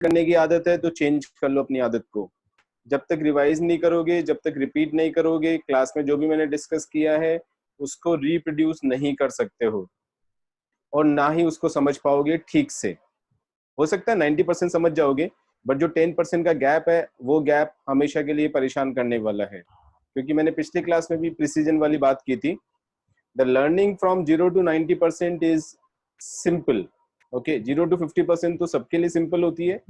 करने की आदत है तो चेंज कर लो अपनी आदत को। जब तक रिवाइज नहीं करोगे, जब तक रिपीट नहीं करोगे, क्लास में जो भी मैंने डिस्कस किया है उसको रिप्रोड्यूस नहीं कर सकते हो और ना ही उसको समझ पाओगे ठीक से। हो सकता है 90% समझ जाओगे, बट जो 10% का गैप है वो गैप हमेशा के लिए परेशान करने वाला है। क्योंकि मैंने पिछली क्लास में भी प्रिसीजन वाली बात की थी। The learning from 0 to 90% is simple. Okay, 0 to 50% तो सबके लिए सिंपल होती है।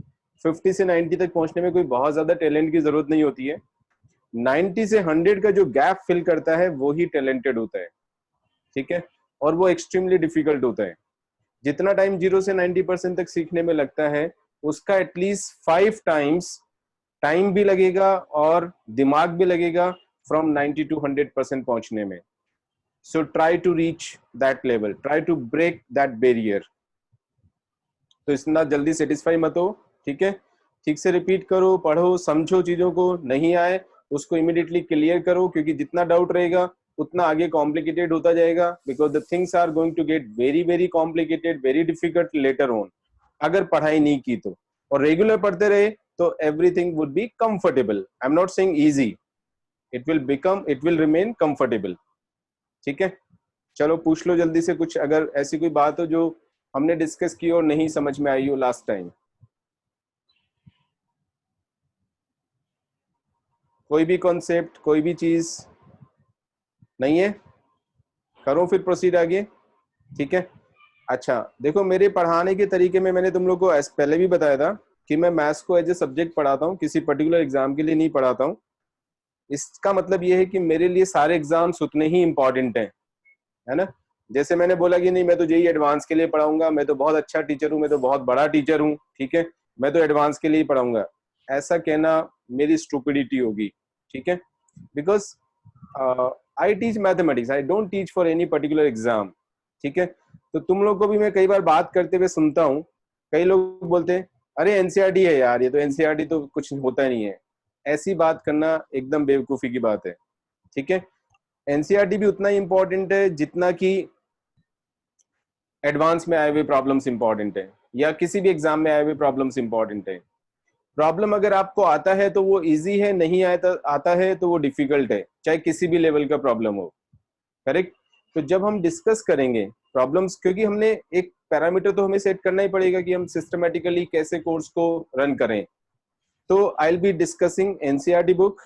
50 से 90 तक पहुंचने में कोई बहुत ज्यादा टैलेंट की जरूरत नहीं होती है। 90 से 100 का जो गैप फिल करता है वो ही टैलेंटेड होता है। ठीक है, और वो एक्सट्रीमली डिफिकल्ट होता है। जितना टाइम 0 से 90% तक सीखने में लगता है उसका एटलीस्ट 5 टाइम्स टाइम भी लगेगा और दिमाग भी लगेगा फ्रॉम 90 to 100% पहुंचने में। So try to reach that level, try to break that barrier. तो इतना जल्दी सेटिस्फाई मत हो। ठीक है, ठीक से रिपीट करो, पढ़ो, समझो, चीजों को नहीं आए उसको इमीडिएटली क्लियर करो, क्योंकि जितना डाउट रहेगा उतना आगे कॉम्प्लिकेटेड होता जाएगा। Because the things are going to get very very complicated, very difficult later on, अगर पढ़ाई नहीं की तो। और रेगुलर पढ़ते रहे तो everything would be comfortable. I am not saying easy, it will remain comfortable. ठीक है, चलो पूछ लो जल्दी से कुछ, अगर ऐसी कोई बात हो जो हमने डिस्कस की और नहीं समझ में आई हो लास्ट टाइम। कोई भी कॉन्सेप्ट, कोई भी चीज नहीं है, करो फिर प्रोसीड आगे। ठीक है, अच्छा देखो, मेरे पढ़ाने के तरीके में मैंने तुम लोग को पहले भी बताया था कि मैं मैथ्स को एज ए सब्जेक्ट पढ़ाता हूँ, किसी पर्टिकुलर एग्जाम के लिए नहीं पढ़ाता हूँ। इसका मतलब ये है कि मेरे लिए सारे एग्जाम्स उतने ही इंपॉर्टेंट हैं, है ना। जैसे मैंने बोला कि नहीं मैं तो जेईई एडवांस के लिए पढ़ाऊंगा, मैं तो बहुत अच्छा टीचर हूँ, मैं तो बहुत बड़ा टीचर हूँ, ठीक है, मैं तो एडवांस के लिए पढ़ाऊंगा, ऐसा कहना मेरी स्टूपिडिटी होगी। ठीक है, because I teach mathematics, I don't teach for any particular exam. ठीक है, तो तुम लोग को भी मैं कई बार बात करते हुए सुनता हूँ, कई लोग बोलते हैं अरे एनसीईआरटी है यार, ये तो एनसीईआरटी तो कुछ होता नहीं है। ऐसी बात करना एकदम बेवकूफी की बात है। ठीक है, एनसीईआरटी भी उतना ही इंपॉर्टेंट है जितना कि एडवांस में आए हुए प्रॉब्लम्स इंपॉर्टेंट है, या किसी भी एग्जाम में आए हुए प्रॉब्लम्स इंपॉर्टेंट है। प्रॉब्लम अगर आपको आता है तो वो इजी है, नहीं आता है तो वो डिफिकल्ट है, चाहे किसी भी लेवल का प्रॉब्लम हो। करेक्ट। तो जब हम डिस्कस करेंगे प्रॉब्लम्स, क्योंकि हमने एक पैरामीटर तो हमें सेट करना ही पड़ेगा कि हम सिस्टमेटिकली कैसे कोर्स को रन करें। तो I will be discussing NCERT book.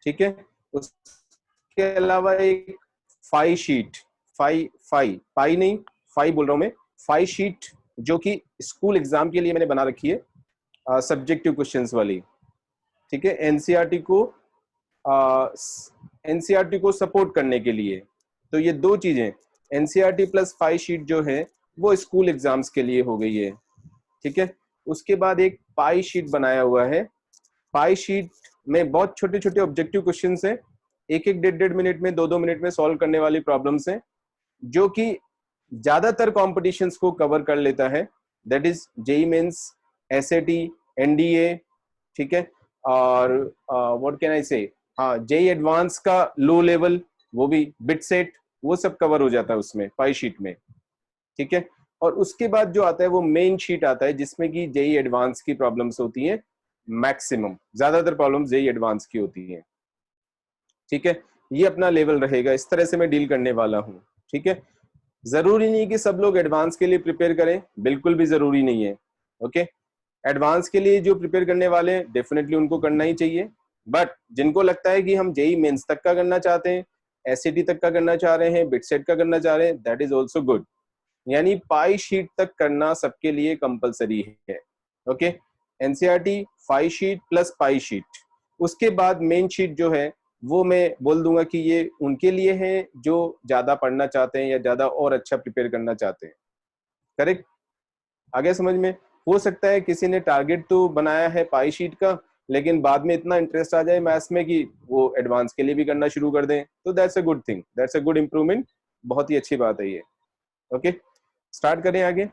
ठीक है, उसके अलावा एक फाई शीट, फाई नहीं, फाई बोल रहा हूं मैं, फाई शीट, जो कि स्कूल एग्जाम के लिए मैंने बना रखी है, सब्जेक्टिव क्वेश्चंस वाली। ठीक है, एनसीईआरटी को सपोर्ट करने के लिए। तो ये दो चीजें, एनसीईआरटी प्लस फाई शीट जो है वो स्कूल एग्जाम्स के लिए हो गई है। ठीक है, उसके बाद एक पाई शीट बनाया हुआ है। पाई शीट में बहुत छोटे छोटे ऑब्जेक्टिव क्वेश्चंस हैं, एक एक डेढ़ मिनट में, दो मिनट में सॉल्व करने वाली प्रॉब्लम्स हैं, जो कि ज्यादातर कॉम्पिटिशन्स को कवर कर लेता है। That is JEE Mains, SAT, NDA. ठीक है, और व्हाट कैन आई से, हाँ जेईई एडवांस का लो लेवल, वो भी बिट सेट, वो सब कवर हो जाता है उसमें पाई शीट में। ठीक है, और उसके बाद जो आता है वो मेन शीट आता है, जिसमें कि जेईई एडवांस की प्रॉब्लम्स होती हैं। मैक्सिमम, ज्यादातर प्रॉब्लम्स जेईई एडवांस की होती हैं। ठीक है, ये अपना लेवल रहेगा, इस तरह से मैं डील करने वाला हूँ। ठीक है, जरूरी नहीं कि सब लोग एडवांस के लिए प्रिपेयर करें, बिल्कुल भी जरूरी नहीं है। ओके, एडवांस के लिए जो प्रिपेयर करने वाले हैं डेफिनेटली उनको करना ही चाहिए, बट जिनको लगता है कि हम जेईई मेंस तक का करना चाहते हैं, एसएटी तक का करना चाह रहे हैं, बिटसेट का करना चाह रहे हैं, दैट इज ऑल्सो गुड। यानी पाई शीट तक करना सबके लिए कंपलसरी है। Okay, NCERT, phi sheet plus pi sheet. उसके बाद मेन शीट जो है वो मैं बोल दूंगा कि ये उनके लिए है जो ज्यादा पढ़ना चाहते हैं या ज्यादा और अच्छा प्रिपेयर करना चाहते हैं। करेक्ट, आगे समझ में। हो सकता है किसी ने टारगेट तो बनाया है पाई शीट का, लेकिन बाद में इतना इंटरेस्ट आ जाए मैथ्स में कि वो एडवांस के लिए भी करना शुरू कर दें, तो that's a good thing, that's a good improvement, बहुत ही अच्छी बात है ये। ओके, स्टार्ट करें आगे।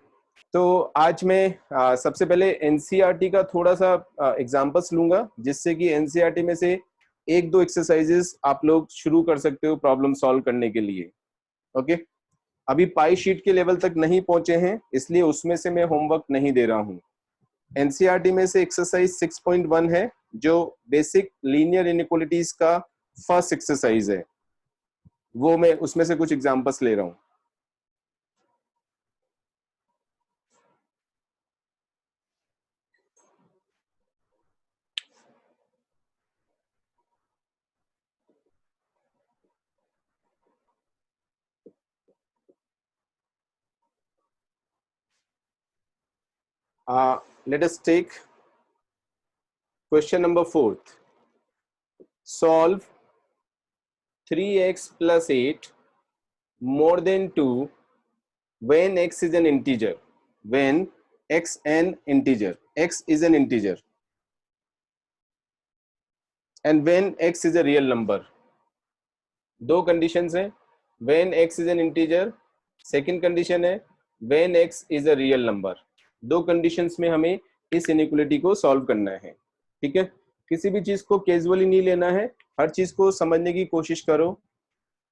तो आज मैं सबसे पहले एनसीईआरटी का थोड़ा सा एग्जांपल्स लूंगा, जिससे कि एनसीईआरटी में से एक दो एक्सरसाइजेस आप लोग शुरू कर सकते हो प्रॉब्लम सॉल्व करने के लिए। ओके, अभी पाई शीट के लेवल तक नहीं पहुंचे हैं, इसलिए उसमें से मैं होमवर्क नहीं दे रहा हूं। एनसीईआरटी में से एक्सरसाइज 6.1 है जो बेसिक लीनियर इनइक्वालिटीज का फर्स्ट एक्सरसाइज है, वो मैं उसमें से कुछ एग्जांपल्स ले रहा हूं। Let us take question number 4. Solve 3x plus 8 more than 2 when x is an integer. When x an integer. X is an integer. And when x is a real number. दो conditions हैं, when x is an integer, second condition है when x is a real number. दो conditions में हमें इस inequality को solve करना है। ठीक है, किसी भी चीज को कैजुअली नहीं लेना है, हर चीज को समझने की कोशिश करो।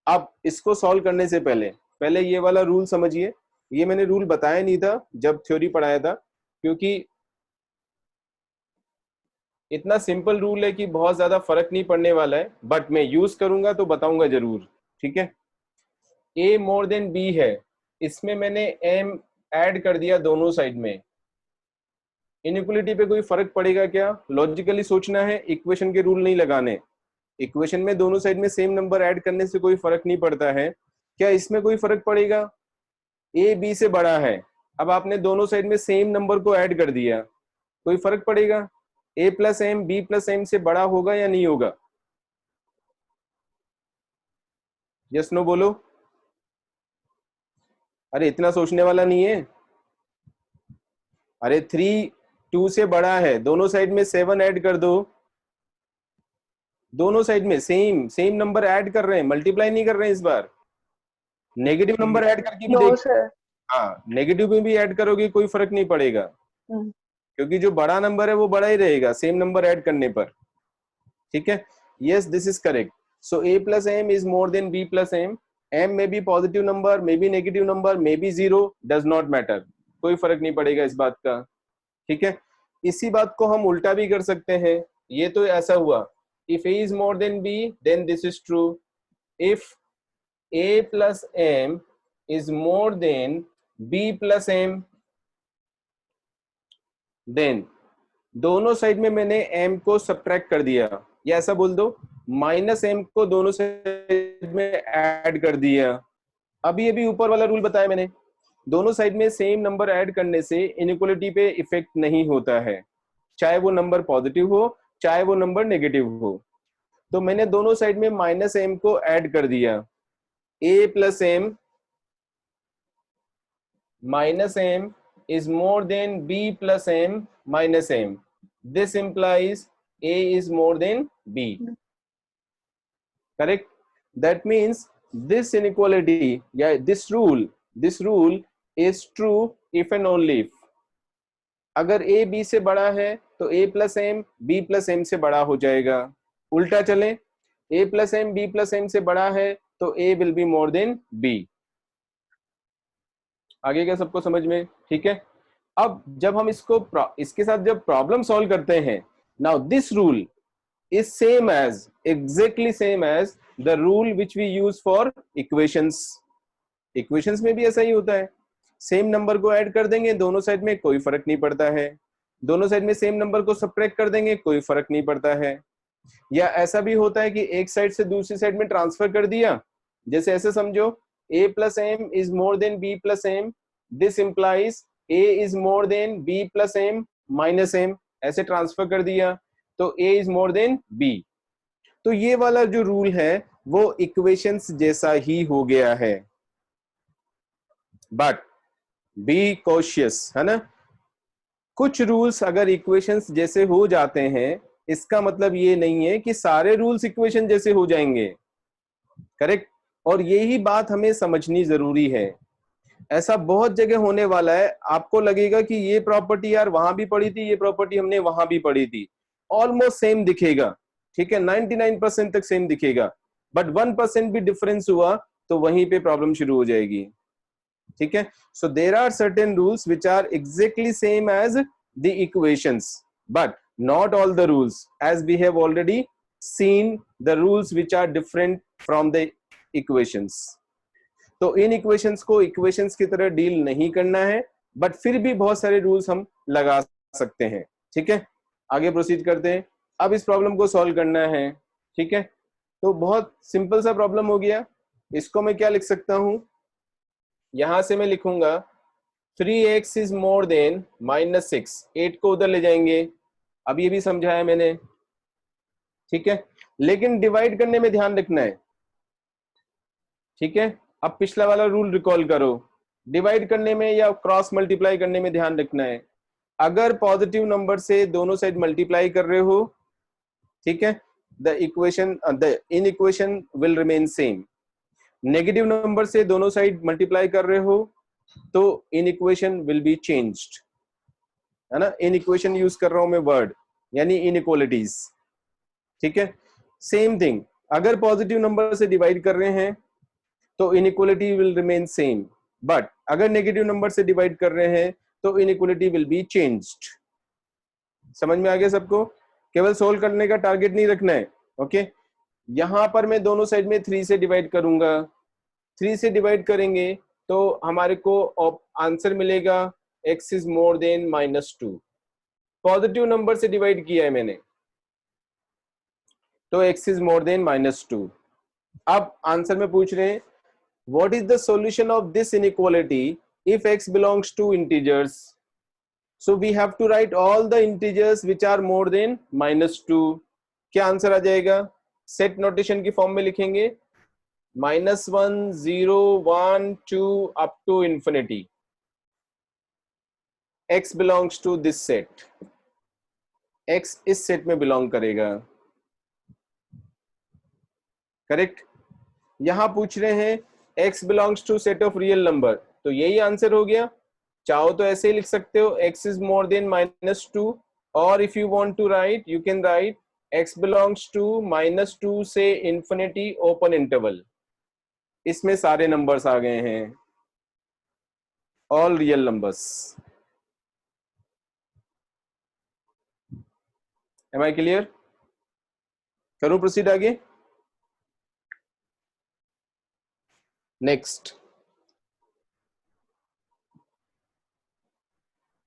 अब इसको सॉल्व करने से पहले ये वाला रूल समझिए। ये मैंने रूल बताया नहीं था जब थ्योरी पढ़ाया था, क्योंकि इतना सिंपल रूल है कि बहुत ज्यादा फर्क नहीं पड़ने वाला है, बट मैं यूज करूंगा तो बताऊंगा जरूर। ठीक है, a मोर देन b है, इसमें मैंने m ऐड कर दिया दोनों साइड में। इनइक्वालिटी पे कोई फर्क पड़ेगा क्या? लॉजिकली सोचना है, इक्वेशन के रूल नहीं लगाने। इक्वेशन में दोनों साइड में सेम नंबर ऐड करने से कोई फर्क नहीं पड़ता है। क्या इसमें कोई फर्क पड़ेगा? a b से बड़ा है, अब आपने दोनों साइड में सेम नंबर को ऐड कर दिया, कोई फर्क पड़ेगा? a plus m b plus m से बड़ा होगा या नहीं होगा? यस नो बोलो। अरे इतना सोचने वाला नहीं है। अरे 3 2 से बड़ा है, दोनों साइड में 7 ऐड कर दो। दोनों साइड में सेम सेम नंबर ऐड कर रहे हैं, मल्टीप्लाई नहीं कर रहे हैं इस बार। नेगेटिव नंबर ऐड करके भी देख, हाँ नेगेटिव में भी ऐड करोगे कोई फर्क नहीं पड़ेगा, क्योंकि जो बड़ा नंबर है वो बड़ा ही रहेगा सेम नंबर ऐड करने पर। ठीक है, yes this is correct. So a plus m is more than b plus m. m may be positive number, may be negative number, may be zero, does not matter, कोई फर्क नहीं पड़ेगा इस बात का। ठीक है, इसी बात को हम उल्टा भी कर सकते हैं। ये तो ऐसा हुआ, if a is more than b then this is true. If a plus m is more than b plus m, then दोनों साइड में मैंने m को सब्ट्रैक्ट कर दिया, या ऐसा बोल दो माइनस m को दोनों साइड में ऐड कर दिया। अभी अभी ऊपर वाला रूल बताया मैंने, दोनों साइड में सेम नंबर ऐड करने से इनइक्वालिटी पे इफेक्ट नहीं होता है, चाहे वो नंबर पॉजिटिव हो चाहे वो नंबर नेगेटिव हो। तो मैंने दोनों साइड में माइनस m को ऐड कर दिया, a plus m minus m is more than b plus m minus m. This implies a is more than b. Correct? That means this inequality, yeah, this rule is true if and only if. अगर a b से बड़ा है तो a plus m b plus m से बड़ा हो जाएगा। उल्टा चले, a plus m b plus m से बड़ा है तो a will be more than b. आगे क्या सबको समझ में? ठीक है, अब जब हम इसके साथ जब प्रॉब्लम सॉल्व करते हैं, now this rule is same as, exactly same as the rule which we use for equations. Equations में भी ऐसा ही होता है, सेम नंबर को ऐड कर देंगे दोनों साइड में, कोई फर्क नहीं पड़ता है। दोनों साइड में सेम नंबर को सब्ट्रैक्ट कर देंगे, कोई फर्क नहीं पड़ता है। या ऐसा भी होता है कि एक साइड से दूसरी साइड में ट्रांसफर कर दिया, जैसे ऐसे समझो a plus m is more than b plus m, this implies a is more than b plus m minus m, ऐसे ट्रांसफर कर दिया तो a is more than b। तो ये वाला जो रूल है वो इक्वेशंस जैसा ही हो गया है, बट बी कॉशियस, है ना। कुछ रूल्स अगर इक्वेशंस जैसे हो जाते हैं, इसका मतलब ये नहीं है कि सारे रूल्स इक्वेशन जैसे हो जाएंगे। करेक्ट, और यही बात हमें समझनी जरूरी है। ऐसा बहुत जगह होने वाला है, आपको लगेगा कि ये प्रॉपर्टी यार वहां भी पढ़ी थी, ये प्रॉपर्टी हमने वहां भी पढ़ी थी, ऑलमोस्ट सेम दिखेगा। ठीक है, 99% तक सेम दिखेगा, बट 1% भी डिफरेंस हुआ तो वहीं पे प्रॉब्लम शुरू हो जाएगी। ठीक है, so there are certain rules which are exactly same as the equations, but not all the rules, as we have already seen the rules which are different from the equations. तो इन equations को equations की तरह deal नहीं करना है, but फिर भी बहुत सारे रूल्स हम लगा सकते हैं। ठीक है, आगे प्रोसीड करते हैं। अब इस प्रॉब्लम को सॉल्व करना है। ठीक है, तो बहुत सिंपल सा प्रॉब्लम हो गया। इसको मैं क्या लिख सकता हूं, यहां से मैं लिखूंगा 3x इज मोर देन -6। 8 को उधर ले जाएंगे, अब ये भी समझाया मैंने। ठीक है, लेकिन डिवाइड करने में ध्यान रखना है। ठीक है, अब पिछला वाला रूल रिकॉल करो, डिवाइड करने में या क्रॉस मल्टीप्लाई करने में ध्यान रखना है। अगर पॉजिटिव नंबर से दोनों साइड मल्टीप्लाई कर रहे हो, ठीक है, the in equation will remain same. Negative number से दोनों साइड मल्टीप्लाई कर रहे हो तो in equation will be changed, है ना। इन इक्वेशन यूज कर रहा हूं मैं वर्ड, यानी इनइक्वालिटीज। ठीक है, सेम थिंग, अगर पॉजिटिव नंबर से डिवाइड कर रहे हैं तो inequality will remain same, but अगर नेगेटिव नंबर से डिवाइड कर रहे हैं तो इनइक्वालिटी विल बी चेंज्ड। समझ में आ गया सबको? केवल सोल्व करने का टारगेट नहीं रखना है। ओके, यहां पर मैं दोनों साइड में 3 से डिवाइड करूंगा। 3 से डिवाइड करेंगे तो हमारे को आंसर मिलेगा x is more then -2। Positive number से डिवाइड किया है मैंने तो x इज मोर देन -2। अब आंसर में पूछ रहे हैं what is the solution of this inequality if x belongs to integers? So we have to write all the integers which are more than -2। क्या आंसर आ जाएगा? सेट नोटेशन की form में लिखेंगे -1 0 1 2 up to infinity। x belongs to this set, x इस set में belong करेगा। Correct. यहां पूछ रहे हैं x belongs to set of real number, तो यही आंसर हो गया। चाहो तो ऐसे ही लिख सकते हो x is more than -2, और if you want to write you can write x belongs to -2 से infinity open interval। इसमें सारे नंबर्स आ गए हैं, all real numbers. Am I clear? करूं प्रोसीड आगे? नेक्स्ट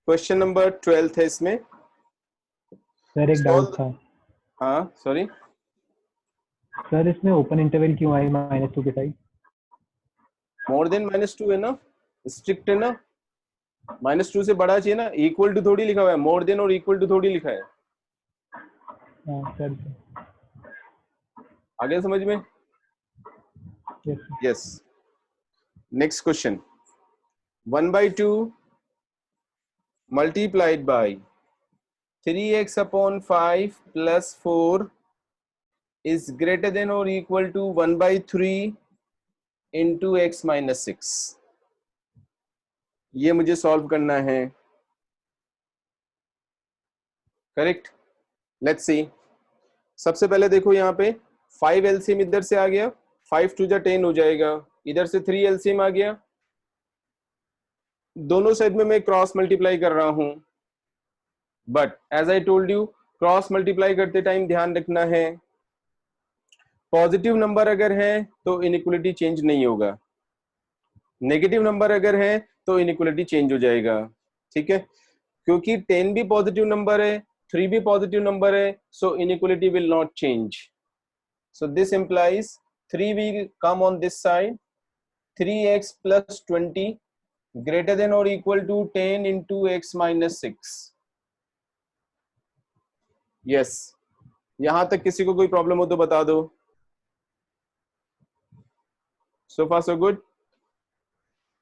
क्वेश्चन नंबर 12 है इसमें। सर एक डाउट था। हाँ सॉरी सर, इसमें ओपन इंटरवल क्यों आई -2 के साइड? मोर देन -2 है ना, स्ट्रिक्ट है ना। -2 से बड़ा चाहिए ना, इक्वल टू थोड़ी लिखा हुआ है, मोर देन और इक्वल टू थोड़ी लिखा है। हाँ सर। आगे समझ में? Yes. Next question, 1/2 multiplied by 3x upon 5 plus 4 is greater than or equal to 1/3 into x minus 6। ये मुझे सॉल्व करना है। Correct, let's see. सबसे पहले देखो यहाँ पे 5 एलसीएम इधर से आ गया, 5 2 जा 10 हो जाएगा, इधर से 3 एलसीएम आ गया। दोनों साइड में मैं क्रॉस मल्टीप्लाई कर रहा हूं, but as I told you cross multiply करते टाइम ध्यान रखना है पॉजिटिव नंबर अगर है तो इनइक्वालिटी चेंज नहीं होगा, नेगेटिव नंबर अगर है तो इनइक्वालिटी चेंज हो जाएगा। ठीक है, क्योंकि 10 भी पॉजिटिव नंबर है, 3 भी पॉजिटिव नंबर है, so inequality will not change. So this implies 3 will come on this side, 3x plus 20 greater than or equal to 10 into x minus 6। Yes, यहां तक किसी को कोई प्रॉब्लम हो तो बता दो। सो फार सो गुड।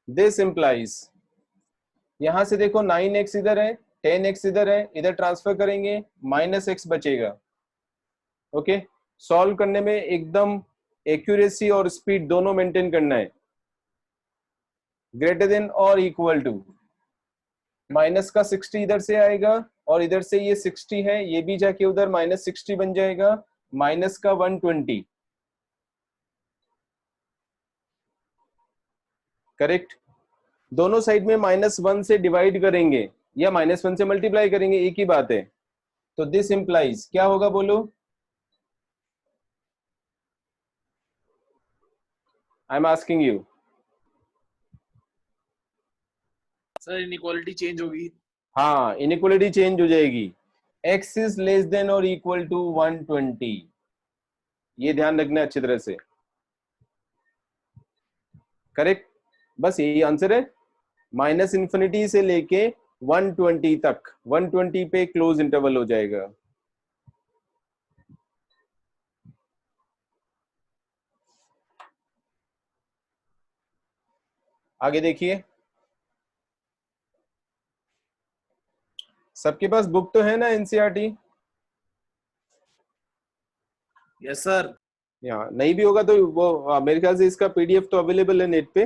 दिस implies, यहां से देखो 9x इधर है, 10x इधर है, इधर ट्रांसफर करेंगे -x बचेगा। ओके, सॉल्व करने में एकदम एक्यूरेसी और स्पीड दोनों मेंटेन करना है। ग्रेटर देन और इक्वल टू, माइनस का 60 इधर से आएगा और इधर से ये 60 है, ये भी जाके उधर -60 बन जाएगा, माइनस का 120। करेक्ट, दोनों साइड में -1 से डिवाइड करेंगे या -1 से मल्टीप्लाई करेंगे, एक ही बात है। तो दिस इंप्लाइज क्या होगा बोलो, I am asking you. Sir inequality change होगी। हाँ, इनइक्वालिटी चेंज हो जाएगी। x इज लेस देन और इक्वल टू 120, ये ध्यान रखना है अच्छी तरह से। करेक्ट, बस यही आंसर है। -∞ से लेके 120 तक, 120 पे क्लोज इंटरवल हो जाएगा। आगे देखिए, सबके पास बुक तो है ना एनसीईआरटी? Yes sir. यहाँ नहीं भी होगा तो वो मेरे ख्याल से इसका पीडीएफ तो अवेलेबल है नेट पे।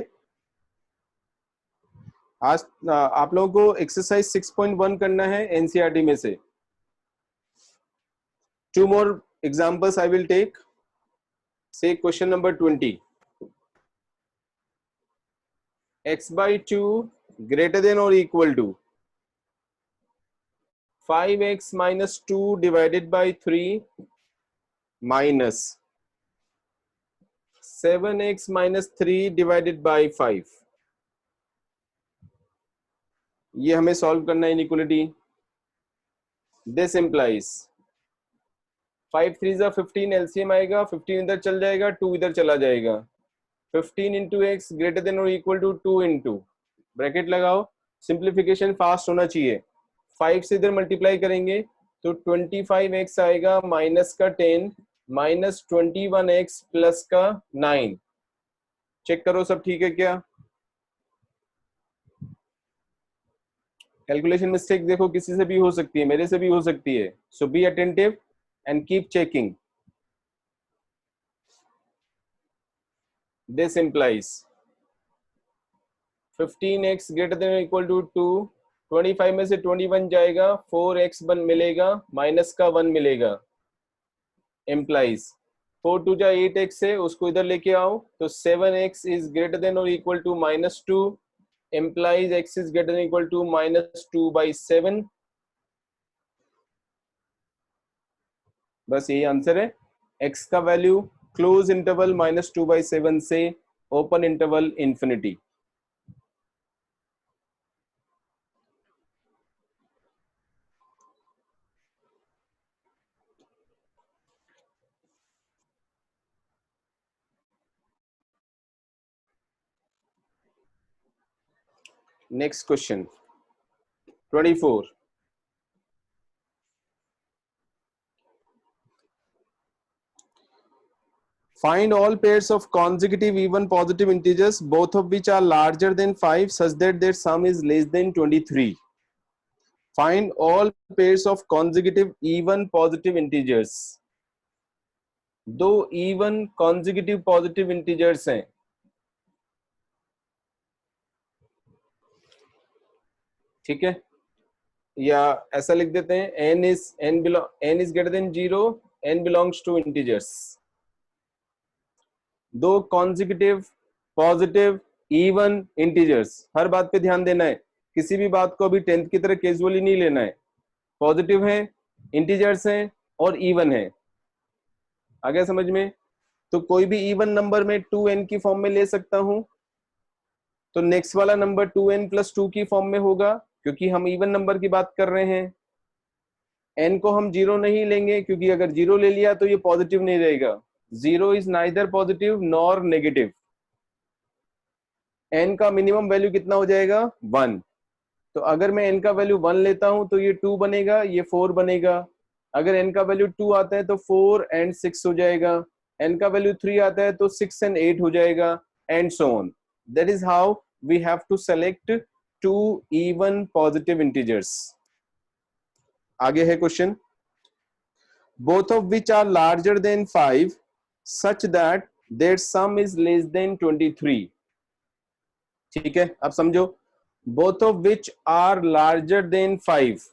आज आप लोगों को एक्सरसाइज 6.1 करना है एनसीईआरटी में से। 2 more examples I will take. Say question number 20. X by 2 greater than or equal to 5x minus 2 divided by 3 minus 7x minus 3 divided by 5. ये हमें सॉल्व करना है इनइक्वालिटी। दिस इम्प्लाइज 5 3 जा 15, एलसीएम आएगा, 15 इधर चल जाएगा, 2 इधर चला जाएगा। 15 इंटू एक्स ग्रेटर देन और इक्वल टू 2 इंटू, ब्रैकेट लगाओ, सिंप्लीफिकेशन फास्ट होना चाहिए। 5 से इधर मल्टीप्लाई करेंगे तो 25x आएगा माइनस का 10 माइनस 21x प्लस का 9। चेक करो सब ठीक है क्या? कैलकुलेशन मिस्टेक देखो किसी से भी हो सकती है, मेरे से भी हो सकती है। So be attentive and keep checking. This implies 15x greater than equal to 2, 25 में से 21 जाएगा, 4x बन मिलेगा, माइनस का 1 मिलेगा। इम्प्लाइज 4 2 जा 8x है, उसको इधर लेके आओ तो 7x इज ग्रेटर देन और equal to -2, implies x is greater than equal to -2/7। बस यही आंसर है। x का वैल्यू क्लोज इंटरवल -2/7 से open interval infinity. Next question 24. Find all pairs of consecutive even positive integers, both of which are larger than 5 such that their sum is less than 23. Find all pairs of consecutive even positive integers. दो even consecutive positive integers हैं, ठीक है, या ऐसा लिख देते हैं n is greater than 0, n belongs to integers. दो consecutive positive even integers, हर बात पे ध्यान देना है, किसी भी बात को अभी 10th की तरह कैजुअली नहीं लेना है। पॉजिटिव है, इंटीजर्स हैं और इवन है, आ गया समझ में? तो कोई भी इवन नंबर में 2n की फॉर्म में ले सकता हूं, तो नेक्स्ट वाला नंबर 2n प्लस 2 की फॉर्म में होगा, क्योंकि हम इवन नंबर की बात कर रहे हैं। n को हम 0 नहीं लेंगे, क्योंकि अगर 0 ले लिया तो ये पॉजिटिव नहीं रहेगा। 0 is neither positive nor negative. n का मिनिमम वैल्यू कितना हो जाएगा? 1। तो अगर मैं n का वैल्यू 1 लेता हूं तो ये 2 बनेगा, ये 4 बनेगा। अगर n का वैल्यू 2 आता है तो 4 and 6 हो जाएगा, n का वैल्यू 3 आता है तो 6 and 8 हो जाएगा, and so on. That is how we have to select two even positive integers. आगे है question, both of which are larger than 5 such that their sum is less than 23. ठीक है, अब समझो, both of which are larger than 5,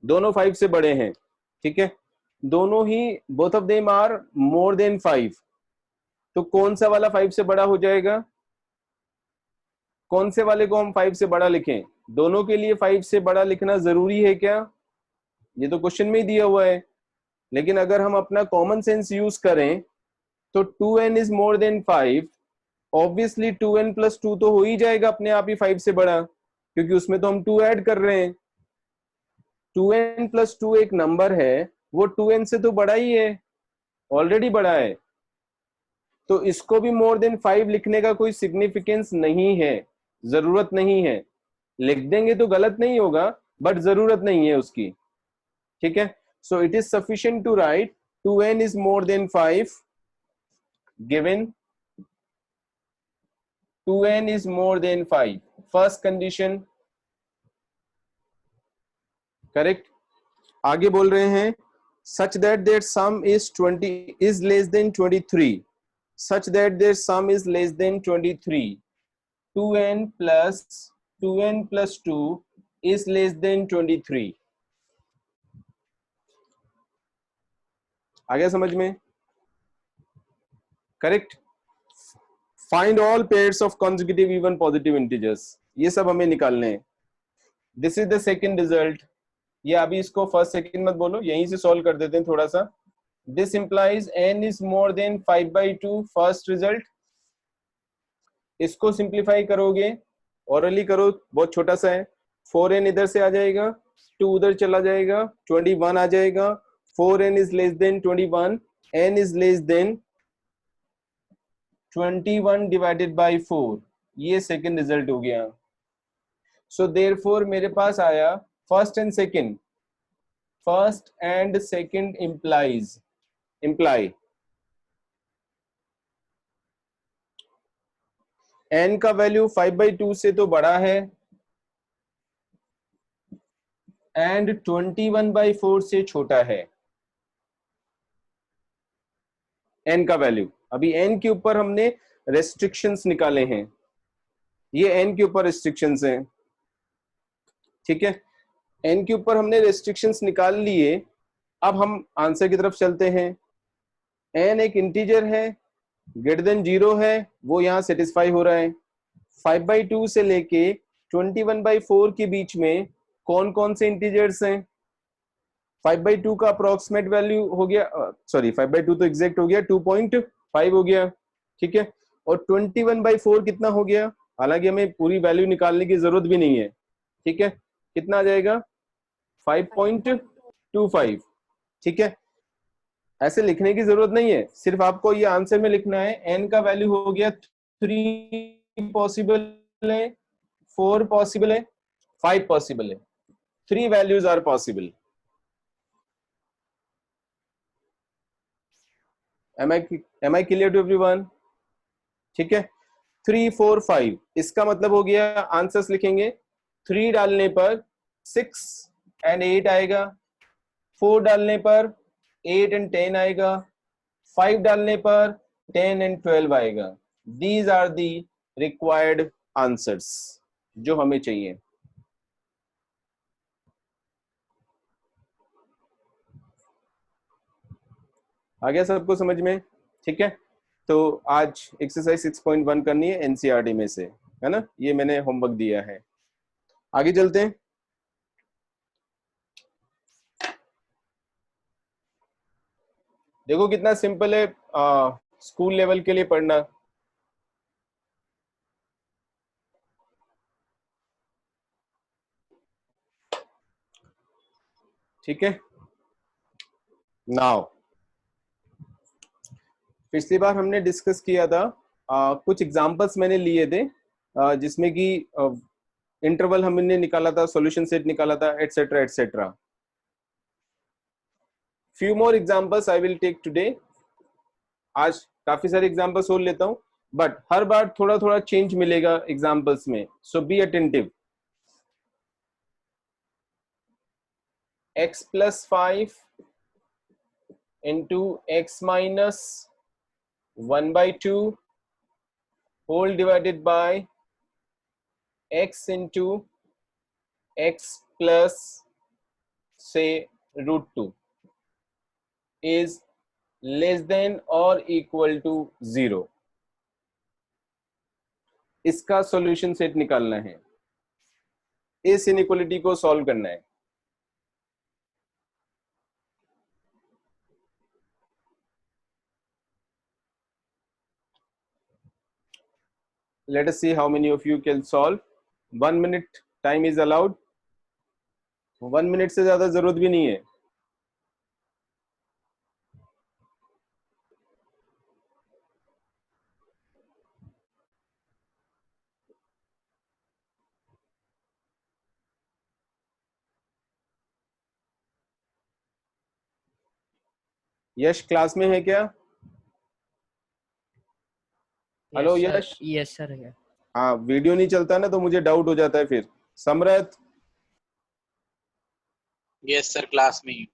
दोनों 5 से बड़े हैं, ठीक है, दोनों ही both of them are more than 5, तो कौन सा वाला 5 से बड़ा हो जाएगा? कौन से वाले को हम 5 से बड़ा लिखें? दोनों के लिए 5 से बड़ा लिखना जरूरी है क्या? ये तो क्वेश्चन में ही दिया हुआ है। लेकिन अगर हम अपना कॉमन सेंस यूज करें तो 2n is more than 5, obviously 2n plus 2 तो हो ही जाएगा अपने आप ही 5 से बड़ा, क्योंकि उसमें तो हम 2 ऐड कर रहे हैं। 2n प्लस 2 एक नंबर है, वो 2n से तो बड़ा ही है, ऑलरेडी बड़ा है, तो इसको भी मोर देन 5 लिखने का कोई सिग्निफिकेंस नहीं है, जरूरत नहीं है। लिख देंगे तो गलत नहीं होगा, बट जरूरत नहीं है उसकी, ठीक है। So it is sufficient to write 2n is more than 5 given 2n is more than 5, first condition correct। आगे बोल रहे हैं such that their sum is less than 23, such that their sum is less than 23, 2n plus 2 is less than 23। आ गया समझ में? Correct. Find all pairs of consecutive even positive integers, ये सब हमें निकालने हैं। This is the second result. ये अभी इसको फर्स्ट सेकंड मत बोलो, यहीं से सॉल्व कर देते हैं थोड़ा सा। This implies n is more then 5/2, first result. इसको सिंप्लीफाई करोगे, ऑरली करो, बहुत छोटा सा है। 4n इधर से आ जाएगा, 2 उधर चला जाएगा, 21 आ जाएगा। 4n is less than 21, n is less than 21 divided by 4, ये सेकंड रिजल्ट हो गया। सो देयरफॉर मेरे पास आया first and second, first and second imply n का वैल्यू 5/2 से तो बड़ा है एंड 21/4 से छोटा है। n का वैल्यू, अभी n के ऊपर हमने रेस्ट्रिक्शंस निकाले हैं, ये n के ऊपर रेस्ट्रिक्शंस हैं, ठीक है। n के ऊपर हमने रेस्ट्रिक्शंस निकाल लिए। अब हम आंसर की तरफ चलते हैं। n एक इंटीजर है, ग्रेटर देन 0 है, वो यहाँ सेटिस्फाई हो रहा है। 5/2 से लेके 21/4 के बीच में कौन कौन से इंटीजर्स हैं? 5/2 का अप्रोक्सीमेट वैल्यू हो गया, सॉरी 5/2 तो एग्जैक्ट हो गया, 2.5 हो गया, ठीक है। और 21/4 कितना हो गया? हालांकि हमें पूरी वैल्यू निकालने की जरूरत भी नहीं है, ठीक है। कितना आ जाएगा? 5.25, ठीक है। ऐसे लिखने की जरूरत नहीं है, सिर्फ आपको ये आंसर में लिखना है। n का वैल्यू हो गया 3 पॉसिबल है, 4 पॉसिबल है, 5 पॉसिबल है, 3 values are possible. Am I clear to everyone? ठीक है। 3, 4, 5, इसका मतलब हो गया, आंसर्स लिखेंगे। 3 डालने पर 6 and 8 आएगा, 4 डालने पर 8 and 10 आएगा, 5 डालने पर 10 and 12 आएगा। These are the required answers जो हमें चाहिए। आ गया सबको समझ में? ठीक है। तो आज एक्सरसाइज 6.1 करनी है एनसीईआरटी में से, है ना, ये मैंने होमवर्क दिया है। आगे चलते हैं। देखो कितना सिंपल है स्कूल लेवल के लिए पढ़ना। ठीक है। नाउ पिछली बार हमने डिस्कस किया था, कुछ एग्जांपल्स मैंने लिए थे, जिसमें कि इंटरवल हमने निकाला था, सॉल्यूशन सेट निकाला था, etcetera etcetera. Few more examples I will take today. आज काफी सारे एग्जांपल्स और लेता हूं, बट हर बार थोड़ा थोड़ा चेंज मिलेगा एग्जांपल्स में, सो be attentive. x plus 5 into x minus 1/2 whole divided by x into x plus say √2 is less than or equal to 0। इसका सॉल्यूशन सेट निकालना है। इस इनइक्वालिटी को सॉल्व करना है। Let us see how many of you can solve. 1 minute time is allowed. 1 minute से ज्यादा जरूरत भी नहीं है। यश क्लास में है क्या? हेलो यश। यस सर है। हाँ, वीडियो नहीं चलता ना तो मुझे डाउट हो जाता है फिर। समरथ। यस सर, क्लास में ही।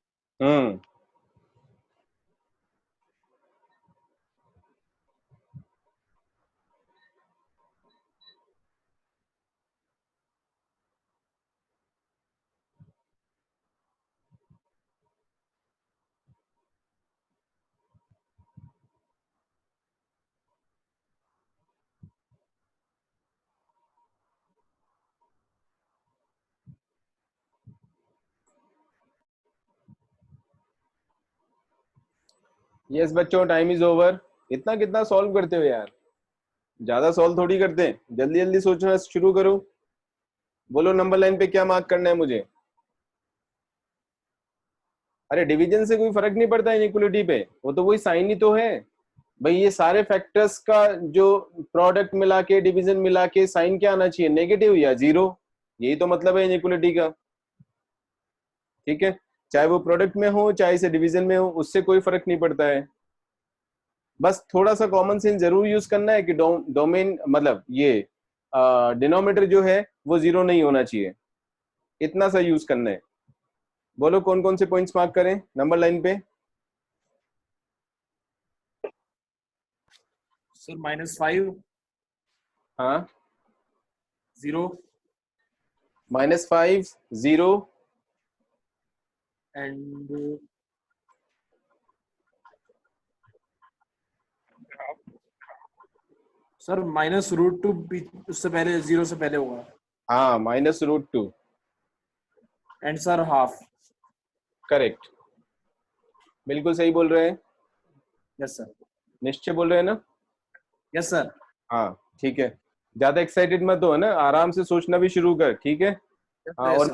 यस बच्चों, टाइम इज ओवर। इतना कितना सॉल्व करते हो यार, ज्यादा सॉल्व थोड़ी करते हैं। जल्दी जल्दी सोचना शुरू करो। बोलो नंबर लाइन पे क्या मार्क करना है मुझे। अरे डिवीजन से कोई फर्क नहीं पड़ता इनइक्वालिटी पे, वो तो वही साइन ही तो है भाई। ये सारे फैक्टर्स का जो प्रोडक्ट मिला के डिवीजन मिला के साइन क्या आना चाहिए, नेगेटिव या जीरो। यही तो मतलब है इनइक्वालिटी का। ठीक है, चाहे वो प्रोडक्ट में हो चाहे इसे डिवीजन में हो, उससे कोई फर्क नहीं पड़ता है। बस थोड़ा सा कॉमन सेंस जरूर यूज करना है कि डोमेन मतलब ये डिनोमिनेटर जो है वो जीरो नहीं होना चाहिए, इतना सा यूज करना है। बोलो कौन कौन से पॉइंट्स मार्क करें नंबर लाइन पे। सर -5, हाँ, 0 -5 0 एंड सर -√2 उससे पहले, 0 से पहले होगा। हाँ, -√2 एंड सर हाफ। करेक्ट, बिल्कुल सही बोल रहे हैं। Yes sir. निश्चय बोल रहे हैं ना? Yes sir. हाँ ठीक है, ज्यादा एक्साइटेड मत हो, है ना, आराम से सोचना भी शुरू कर, ठीक है। हाँ, और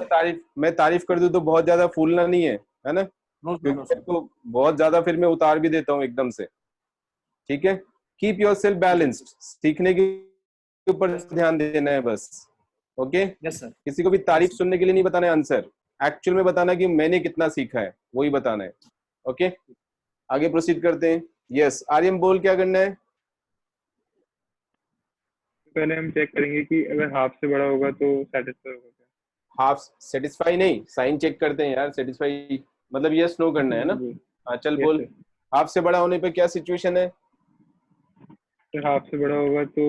मैं तारीफ कर दूं तो बहुत ज्यादा फूलना नहीं है ना, क्योंकि मेरे को बहुत ज्यादा फिर मैं उतार भी देता हूँ एकदम से। ठीक है, कीप योर सेल्फ बैलेंस्ड, सीखने के ऊपर ध्यान देना है बस। Okay, yes sir. किसी को भी तारीफ सुनने के लिए नहीं बताना है आंसर, एक्चुअल में बताना कि मैंने कितना सीखा है वही बताना है। ओके, आगे प्रोसीड करते हैं। यस आर्यन, बोल क्या करना है। पहले हम चेक करेंगे कि अगर हाफ से बड़ा होगा तो सेटिस्फाई होगा क्या। हाफ सेटिस्फाई नहीं, साइन चेक करते हैं यार। सेटिस्फाई मतलब यस नो करना है ना। हाँ चल Yes, बोल, sir. हाफ से बड़ा होने पे क्या सिचुएशन है। तो हाफ से बड़ा होगा तो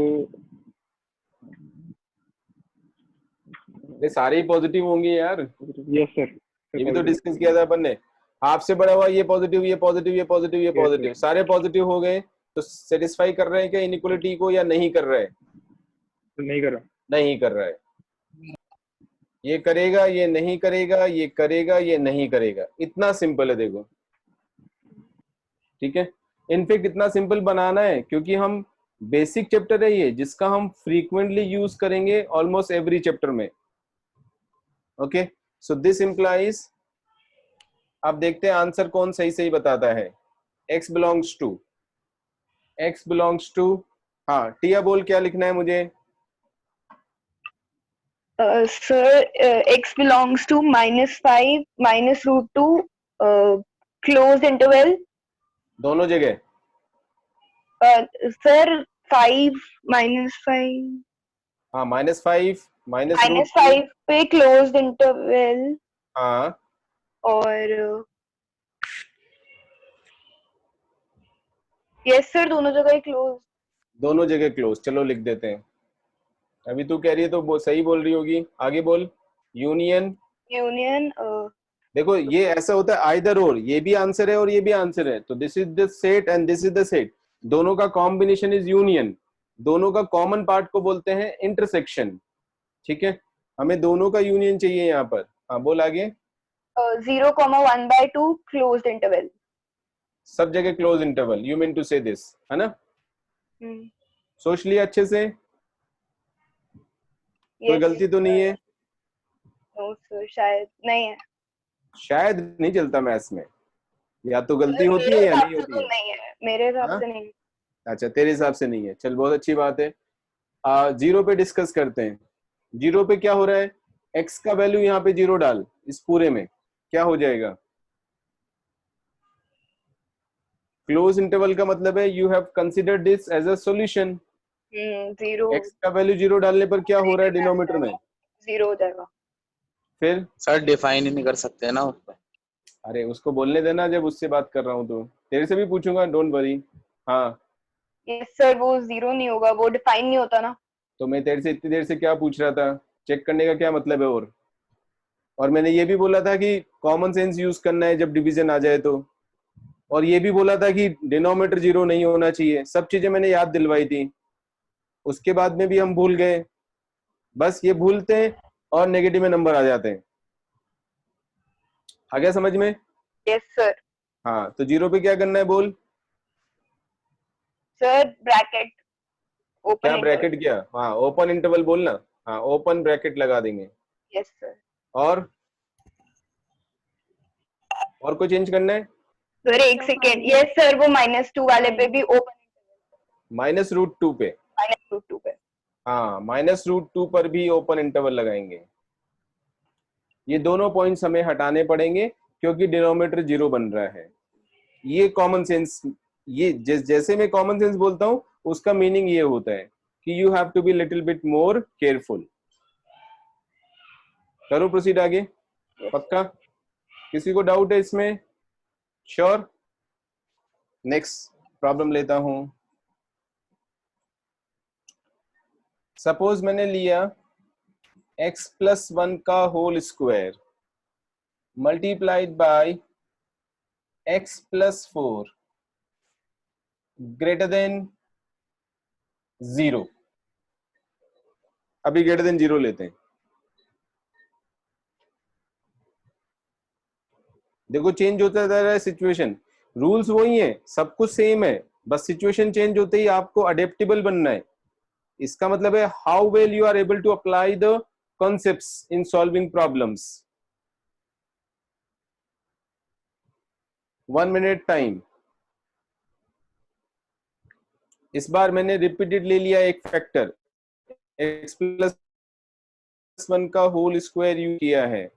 ये सारे ही पॉजिटिव होंगे यार, यस सर, ये भी तो डिस्कस किया था अपन ने। हाफ से बड़ा हुआ, ये पॉजिटिव ये पॉजिटिव ये पॉजिटिव ये पॉजिटिव, सारे पॉजिटिव हो गए तो सेटिस्फाई कर रहे हैं क्या इनइक्वालिटी को या नहीं कर रहे हैं? नहीं कर रहा। नहीं कर रहा है। ये करेगा ये नहीं करेगा, ये करेगा ये नहीं करेगा, इतना सिंपल है देखो। ठीक है, इनफेक्ट इतना सिंपल बनाना है क्योंकि हम बेसिक चैप्टर है ये, जिसका हम फ्रीक्वेंटली यूज करेंगे ऑलमोस्ट एवरी चैप्टर में। ओके, सो दिस इंप्लाइज, अब देखते हैं आंसर कौन सही सही बताता है। x belongs to, x belongs to, हाँ टिया बोल क्या लिखना है मुझे। Sir, x belongs to -5 -√2 closed interval. दोनों जगह। Sir, 5 -5 हाँ, -5 -5 पे closed interval हाँ, और yes sir, दोनों जगह क्लोज। दोनों जगह क्लोज, चलो लिख देते हैं। अभी तू कह रही है तो सही बोल रही होगी, आगे बोल। यूनियन, यूनियन देखो ये ऐसा होता है आइदर और, ये भी आंसर है और ये भी आंसर है, तो this is the set and this is the set, दोनों का कॉम्बिनेशन इज यूनियन। दोनों का कॉमन पार्ट को बोलते हैं इंटरसेक्शन। ठीक है, हमें दोनों का यूनियन चाहिए यहाँ पर। हाँ बोल आगे। 0,1/2 closed interval. सब जगह close interval, you mean to say this, है ना? सोच लिया अच्छे से, कोई Yes, गलती तो नहीं है? no sir, शायद नहीं है। शायद नहीं चलता मैथ्स में, या तो गलती सर, होती मेरे है या हिसाब नहीं से होती तो है। नहीं है, मेरे हिसाब हाँ से नहीं है। अच्छा, तेरे हिसाब से नहीं है, चल बहुत अच्छी बात है। जीरो पे डिस्कस करते हैं। जीरो पे क्या हो रहा है, एक्स का वैल्यू यहाँ पे जीरो डाल, इस पूरे में क्या हो जाएगा? क्लोज इंटरवल का मतलब है you have considered this as a solution. Zero x का वैल्यू जीरो डालने पर क्या हो रहा है डिनोमिनेटर में? जीरो हो जाएगा। फिर सर डिफाइन ही नहीं कर सकते ना उसको। अरे उसको बोलने देना, जब उससे बात कर रहा हूँ तो तेरे से भी पूछूंगा, डोंट वरी। हाँ यस सर, वो जीरो नहीं होगा, वो डिफाइन नहीं होता ना। तो मैं तेरे से इतनी देर से क्या पूछ रहा था, चेक करने का क्या मतलब है? और मैंने ये भी बोला था कि कॉमन सेंस यूज करना है जब डिवीजन आ जाए तो, और ये भी बोला था कि डिनोमिनेटर जीरो नहीं होना चाहिए। सब चीजें मैंने याद दिलवाई थी, उसके बाद में भी हम भूल गए। बस ये भूलते हैं और नेगेटिव में नंबर आ जाते हैं। आ गया समझ में? Yes sir. हाँ तो जीरो पे क्या करना है बोल। सर ब्रैकेट ओपन क्या इंटरवल। ब्रैकेट किया? हाँ ओपन इंटरवल बोलना। हाँ ओपन ब्रैकेट लगा देंगे। Yes sir. और कोई चेंज करना है? सर एक सेकेंड, यस सर, वो -2 वाले पे भी ओपन, -√2 पे। -√2 पे। हाँ -√2 पर भी ओपन इंटरवल लगाएंगे। ये दोनों पॉइंट्स हमें हटाने पड़ेंगे क्योंकि डिनोमिनेटर जीरो बन रहा है। ये कॉमन सेंस, ये जैसे मैं कॉमन सेंस बोलता हूँ उसका मीनिंग ये होता है कि you have to be little bit more careful. करो प्रोसीड आगे। पक्का? किसी को डाउट है इसमें? श्योर? नेक्स्ट प्रॉब्लम लेता हूं। सपोज मैंने लिया x+1 का whole square multiplied by x+4 greater than 0। अभी ग्रेटर देन 0 लेते हैं। देखो चेंज होता जा रहा है सिचुएशन, रूल्स वही है, सब कुछ सेम है, बस सिचुएशन चेंज होते ही आपको अडेप्टेबल बनना है। इसका मतलब है how well you are able to apply the concepts in solving problems. 1 minute time. इस बार मैंने रिपीटेड ले लिया एक फैक्टर, x+1 का होल स्क्वायर यूज किया है।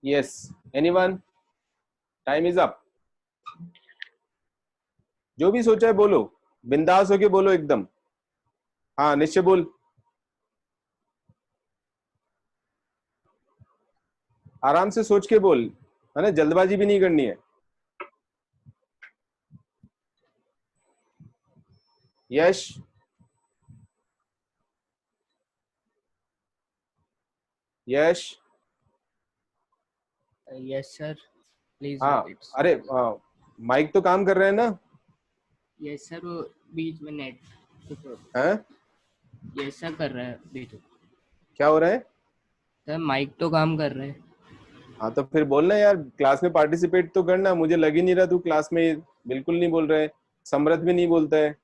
Yes anyone? Time is up. जो भी सोचा है बोलो, बिंदास होके बोलो एकदम। हाँ निश्चय बोल, आराम से सोच के बोल, है ना, जल्दबाजी भी नहीं करनी है। यश? यश? यस सर, प्लीज हाँ रिपीट। अरे माइक तो काम कर रहे हैं ना? यस सर, वो बीच में नेट हैं? यस सर कर रहा है बीच में। क्या हो रहा है? सर माइक तो काम कर रहा है। हाँ तो फिर बोलना यार, क्लास में पार्टिसिपेट तो करना। मुझे लग ही नहीं रहा तू क्लास में बिल्कुल नहीं बोल रहा है, समृद्ध भी नहीं बोलता है,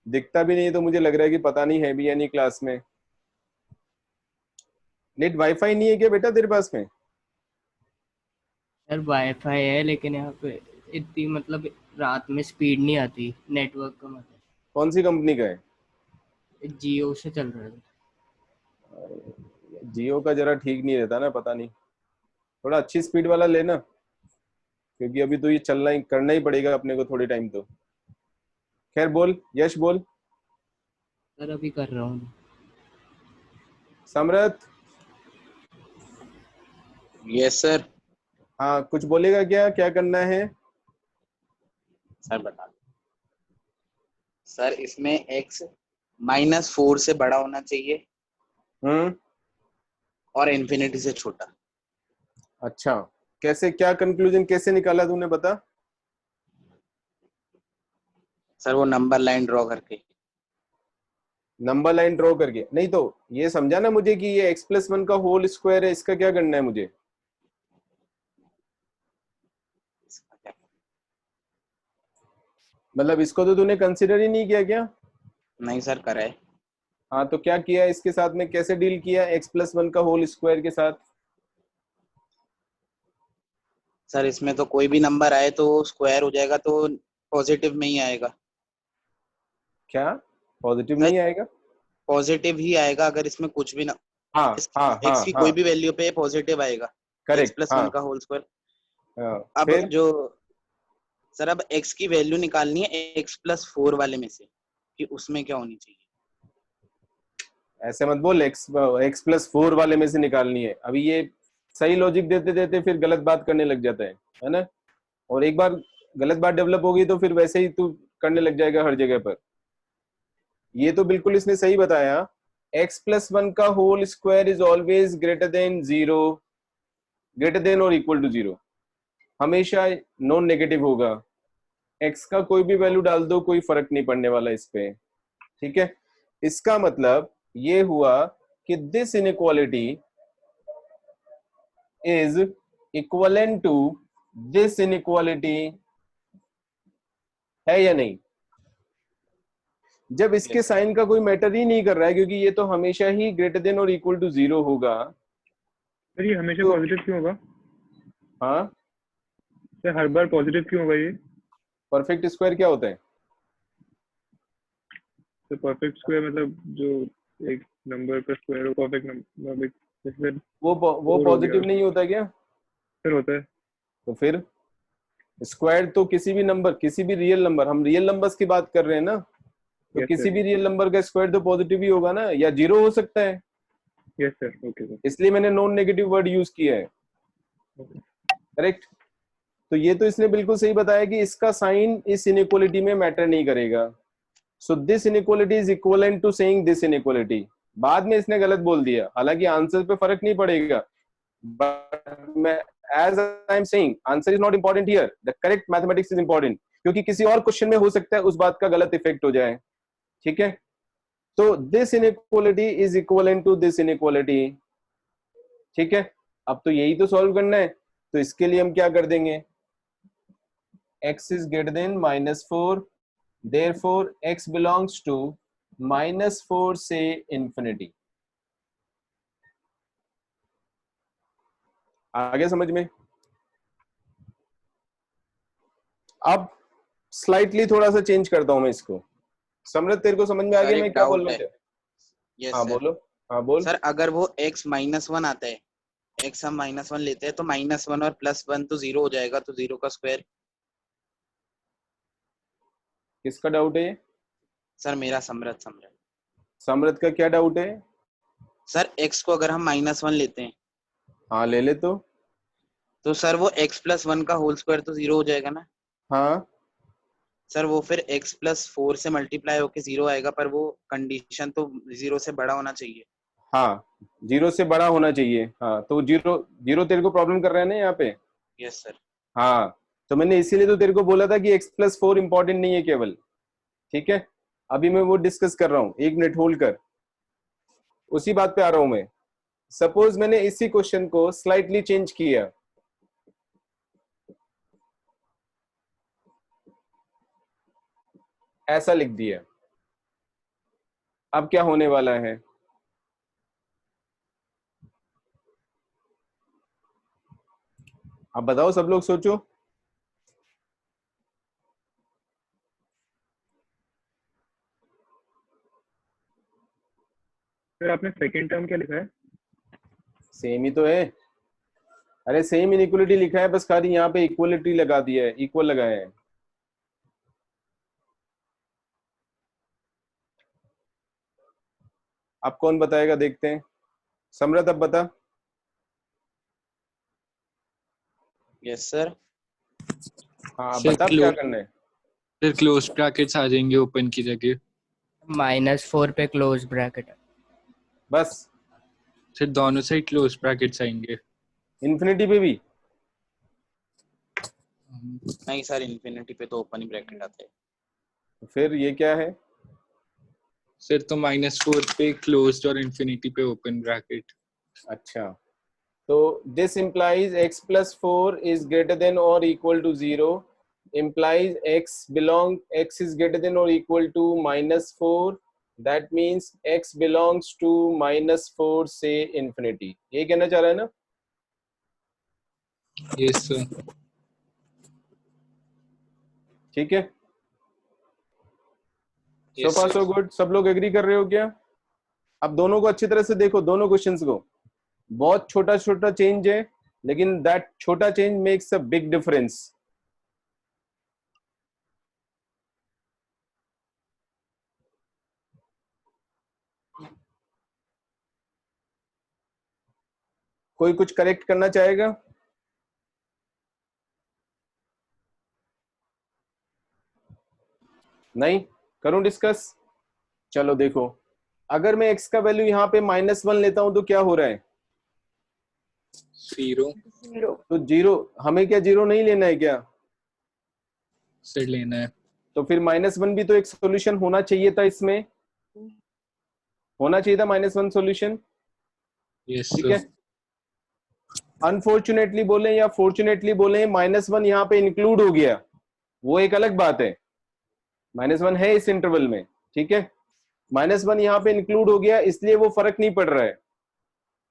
दिखता भी नहीं, तो मुझे लग रहा है कि पता नहीं है भी या नहीं क्लास में। नेट वाईफाई नहीं है क्या बेटा तेरे पास में? सर वाईफाई है लेकिन यहाँ पे इतनी मतलब रात में स्पीड नहीं आती नेटवर्क का, मतलब कौन सी कंपनी का है? जियो से चल रहा है। जियो का जरा ठीक नहीं रहता ना, पता नहीं, थोड़ा अच्छी स्पीड वाला लेना। क्योंकि अभी तो ये चलना ही करना ही पड़ेगा अपने को थोड़े टाइम तो। खैर बोल यश बोल। सर अभी कर रहा हूँ। समरथ। Yes sir. हाँ कुछ बोलेगा क्या, क्या करना है? सर बता दो। सर इसमें x -4 से बड़ा होना चाहिए हम्म। और इन्फिनिटी से छोटा। अच्छा, कैसे, क्या कंक्लूजन कैसे निकाला तूने बता? सर वो नंबर लाइन ड्रॉ करके। नंबर लाइन ड्रॉ करके नहीं तो ये समझा ना मुझे कि ये x+1 का होल स्क्वायर है, इसका क्या करना है मुझे? मतलब इसको तो तूने कंसिडर ही नहीं किया क्या? नहीं सर करा है। हाँ तो क्या किया इसके साथ में, कैसे डील किया x+1 का होल स्क्वायर के साथ? सर इसमें तो कोई भी नंबर आए तो स्क्वायर हो जाएगा, तो पॉजिटिव में ही आएगा। क्या पॉजिटिव सर नहीं आएगा? पॉजिटिव ही आएगा अगर इसमें कुछ भी ना, हाँ हाँ हाँ एक्स की कोई हाँ, भी वैल्यू पे पॉजिटिव आएगा। एक्स करेक्ट, प्लस हाँ वन का होल स्क्वायर। हाँ। अब फिर जो सर अब एक्स की वैल्यू निकालनी है x+4 वाले में से कि उसमें क्या होनी चाहिए। ऐसे मत बोल, x+4 वाले में से निकालनी है। अभी ये सही लॉजिक देते देते फिर गलत बात करने लग जाता है ना? और एक बार गलत बात डेवलप होगी तो फिर वैसे ही तू करने लग जाएगा हर जगह पर। ये तो बिल्कुल इसने सही बताया, x+1 का whole square is always greater than 0, greater than और इक्वल टू 0, हमेशा नॉन नेगेटिव होगा। x का कोई भी वैल्यू डाल दो, कोई फर्क नहीं पड़ने वाला इस पे। ठीक है, इसका मतलब ये हुआ कि this inequality is equivalent to this inequality, है या नहीं? जब इसके Yes, sir. साइन का कोई मैटर ही नहीं कर रहा है, क्योंकि ये तो हमेशा ही ग्रेटर देन और इक्वल टू 0 होगा। सर ये हमेशा तो पॉजिटिव क्यों होगा? हाँ, सर हर बार पॉजिटिव क्यों होगा ये? परफेक्ट स्क्वायर क्या होता है? तो परफेक्ट स्क्वायर मतलब जो एक नंबर का स्क्वायर हो, परफेक्ट नंबर जैसे वो फोर हो गया। पॉजिटिव नहीं होता क्या? सर होता है। तो फिर स्क्वायर तो किसी भी नंबर, किसी भी रियल नंबर, हम रियल नंबर्स की बात कर रहे हैं ना, तो यस किसी सर, भी रियल नंबर का स्क्वायर तो पॉजिटिव ही होगा ना, या जीरो हो सकता है। Yes sir, okay sir. इसलिए मैंने नॉन नेगेटिव वर्ड यूज किया है। करेक्ट। तो ये तो इसने बिल्कुल सही बताया कि इसका साइन इस इनइक्वालिटी में मैटर नहीं करेगा। So this inequality is equivalent to saying this inequality. बाद में इसने गलत बोल दिया, हालांकि आंसर पे फर्क नहीं पड़ेगा, बट मैं as I am saying answer is not important here, the correct mathematics is important, क्योंकि किसी और क्वेश्चन में हो सकता है उस बात का गलत इफेक्ट हो जाए। ठीक है, तो this inequality is equivalent to this inequality. ठीक है, अब तो यही तो सॉल्व करना है, तो इसके लिए हम क्या कर देंगे, x is greater than -4, therefore x belongs to -4 से infinity। आगे समझ में? अब स्लाइटली थोड़ा सा चेंज करता हूं मैं इसको। समृत तेरे को समझ में आ सर गया मैं एक क्या डाउट बोलना है। चाहता? यस हाँ सर। बोलो। हाँ बोल। सर अगर वो x -1 आता है, x हम -1 लेते हैं तो -1 और +1 तो 0 हो जाएगा, तो 0 का स्क्वायर। किसका डाउट है ये? सर मेरा समृत समृत। समृत का क्या डाउट है? सर x को अगर हम -1 लेते हैं हाँ ले ले तो सर वो x+1 का होल स्क्वायर तो 0 हो जाएगा ना। हाँ सर वो फिर x+4 से मल्टीप्लाई होके 0 आएगा, पर वो कंडीशन तो 0 से बड़ा होना चाहिए। हाँ, 0 से बड़ा होना चाहिए। हाँ तो जीरो जीरो तेरे को प्रॉब्लम कर रहा है ना यहाँ पे? Yes sir. हाँ, तो मैंने इसीलिए तो तेरे को बोला था कि x+4 इंपॉर्टेंट नहीं है केवल। ठीक है, अभी मैं वो डिस्कस कर रहा हूं, एक मिनट होल्ड कर, उसी बात पे आ रहा हूं मैं। सपोज मैंने इसी क्वेश्चन को स्लाइटली चेंज किया, ऐसा लिख दिया, अब क्या होने वाला है? अब बताओ, सब लोग सोचो। सर आपने सेकंड टर्म क्या लिखा है? सेम ही तो है। अरे सेम इनइक्वलिटी लिखा है, बस खाली यहाँ पे इक्वलिटी लगा दिया है, इक्वल लगाए हैं। अब कौन बताएगा, देखते हैं। समरत अब बता। Yes sir. हाँ सर बता क्या करना है। फिर क्लोज ब्रैकेट्स आ जाएंगे ओपन की जगह। -4 पे क्लोज ब्रैकेट। बस फिर दोनों साइड क्लोज ब्रैकेट्स आएंगे। इन्फिनिटी पे भी नहीं सर, इन्फिनिटी पे तो ओपन ही ब्रैकेट आता है। फिर ये क्या है? फिर तो -4 पे क्लोज्ड और इन्फिनिटी पे ओपन ब्रैकेट। अच्छा, तो this implies x plus 4 is greater than or equal to 0 implies x is greater than or equal to -4, that means x belongs to -4 से infinity। ये कहना चाह रहा है ना? Yes sir. ठीक है, सो Yes, फार sir. So good. सब लोग एग्री कर रहे हो क्या? अब दोनों को अच्छी तरह से देखो, दोनों क्वेश्चंस को। बहुत छोटा छोटा चेंज है, लेकिन दैट छोटा change makes a big difference. कोई कुछ करेक्ट करना चाहेगा? नहीं? करूं डिस्कस? चलो देखो, अगर मैं x का वैल्यू यहाँ पे -1 लेता हूं तो क्या हो रहा है? 0 तो 0, हमें क्या 0 नहीं लेना है क्या? से लेना है। तो फिर -1 भी तो एक सॉल्यूशन होना चाहिए था, इसमें होना चाहिए था -1 सॉल्यूशन। यस ठीक सर। है, अनफॉर्चुनेटली बोले या फॉर्चुनेटली बोले, -1 यहाँ पे इंक्लूड हो गया, वो एक अलग बात है। -1 है इस इंटरवल में, ठीक है, -1 यहाँ पे इंक्लूड हो गया, इसलिए वो फर्क नहीं पड़ रहा है।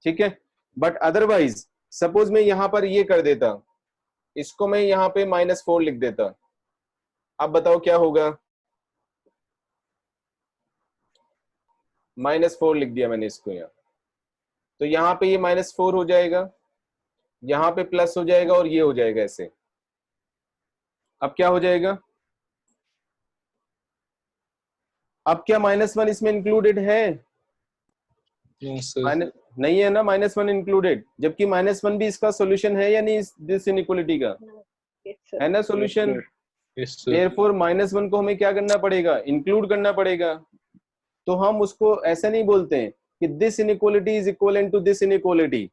ठीक है, बट अदरवाइज सपोज मैं यहाँ पर ये कर देता, इसको मैं यहाँ पे -4 लिख देता, अब बताओ क्या होगा? -4 लिख दिया मैंने इसको यहाँ, तो यहाँ पे ये -4 हो जाएगा, यहाँ पे प्लस हो जाएगा और ये हो जाएगा ऐसे। अब क्या हो जाएगा? अब क्या -1 इसमें इंक्लूडेड है? Yes sir. नहीं है ना -1 इंक्लूडेड, जबकि -1 भी इसका सॉल्यूशन है या नहीं, दिस इनइक्वालिटी का है ना सॉल्यूशन। Yes sir. देयरफॉर -1 को हमें क्या करना पड़ेगा? इंक्लूड करना पड़ेगा। तो हम उसको ऐसा नहीं बोलते हैं कि this inequality is equal to this inequality,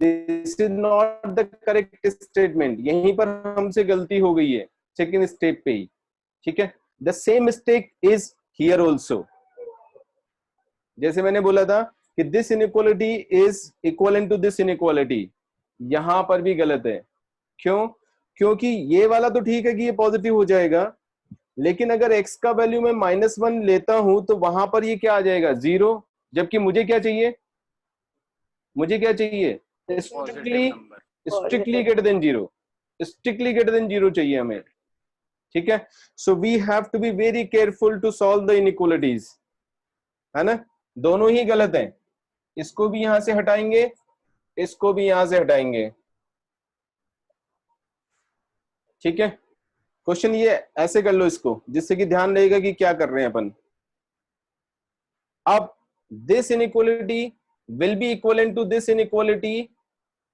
this is not the correct statement. यहीं पर हमसे गलती हो गई है सेकंड स्टेप पे ही। ठीक है, the same mistake is here also. जैसे मैंने बोला था कि this inequality is equal to this inequality, यहां पर भी गलत है। क्यों? क्योंकि ये वाला तो ठीक है कि ये पॉजिटिव हो जाएगा, लेकिन अगर x का वैल्यू मैं -1 लेता हूं तो वहां पर ये क्या आ जाएगा? 0, जबकि मुझे क्या चाहिए? मुझे क्या चाहिए? Strictly greater than 0, strictly greater than 0 चाहिए हमें। ठीक है, so we have to be very careful to solve the inequalities, है ना? दोनों ही गलत हैं, इसको भी यहां से हटाएंगे, इसको भी यहां से हटाएंगे। ठीक है, क्वेश्चन ये ऐसे कर लो इसको, जिससे कि ध्यान रहेगा कि क्या कर रहे हैं अपन। अब this inequality will be equal to this inequality,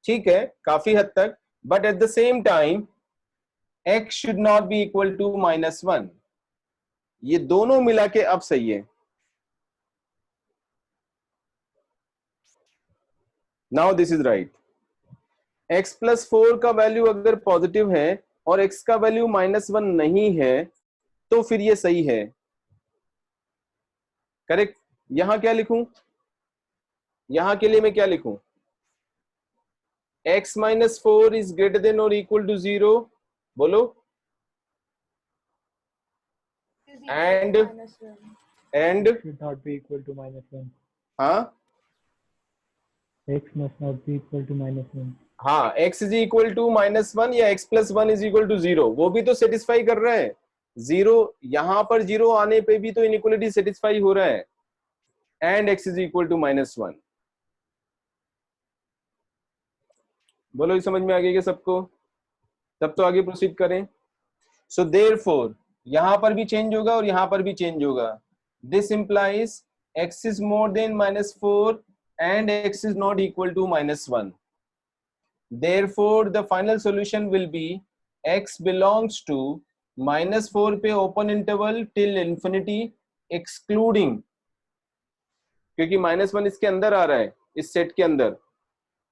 ठीक है, काफी हद तक, but at the same time x should not be equal to -1। ये दोनों मिला के अब सही है। Now this is right. x plus 4 का वैल्यू अगर पॉजिटिव है और x का वैल्यू -1 नहीं है तो फिर ये सही है। करेक्ट। यहां क्या लिखूं? यहां के लिए मैं क्या लिखूं? x - 4 इज ग्रेटर देन और इक्वल टू 0, बोलो। And should not be equal to -1. हाँ X must not be equal to -1. हाँ, x इज इक्वल टू -1 या x plus 1 is equal to 0, वो भी तो सेटिस्फाई कर रहा है। 0 यहां पर 0 आने पे भी तो इनइक्वालिटी सेटिस्फाई हो रहा है। And x is equal to -1, बोलो ये समझ में आ गई क्या सबको? तब तो आगे प्रोसीड करें। सो देयरफॉर यहां पर भी चेंज होगा और यहां पर भी चेंज होगा। This implies x is more than -4 and x is not equal to -1. Therefore the final solution will be x belongs to -4 पे open interval till infinity excluding, क्योंकि -1 इसके अंदर आ रहा है इस सेट के अंदर,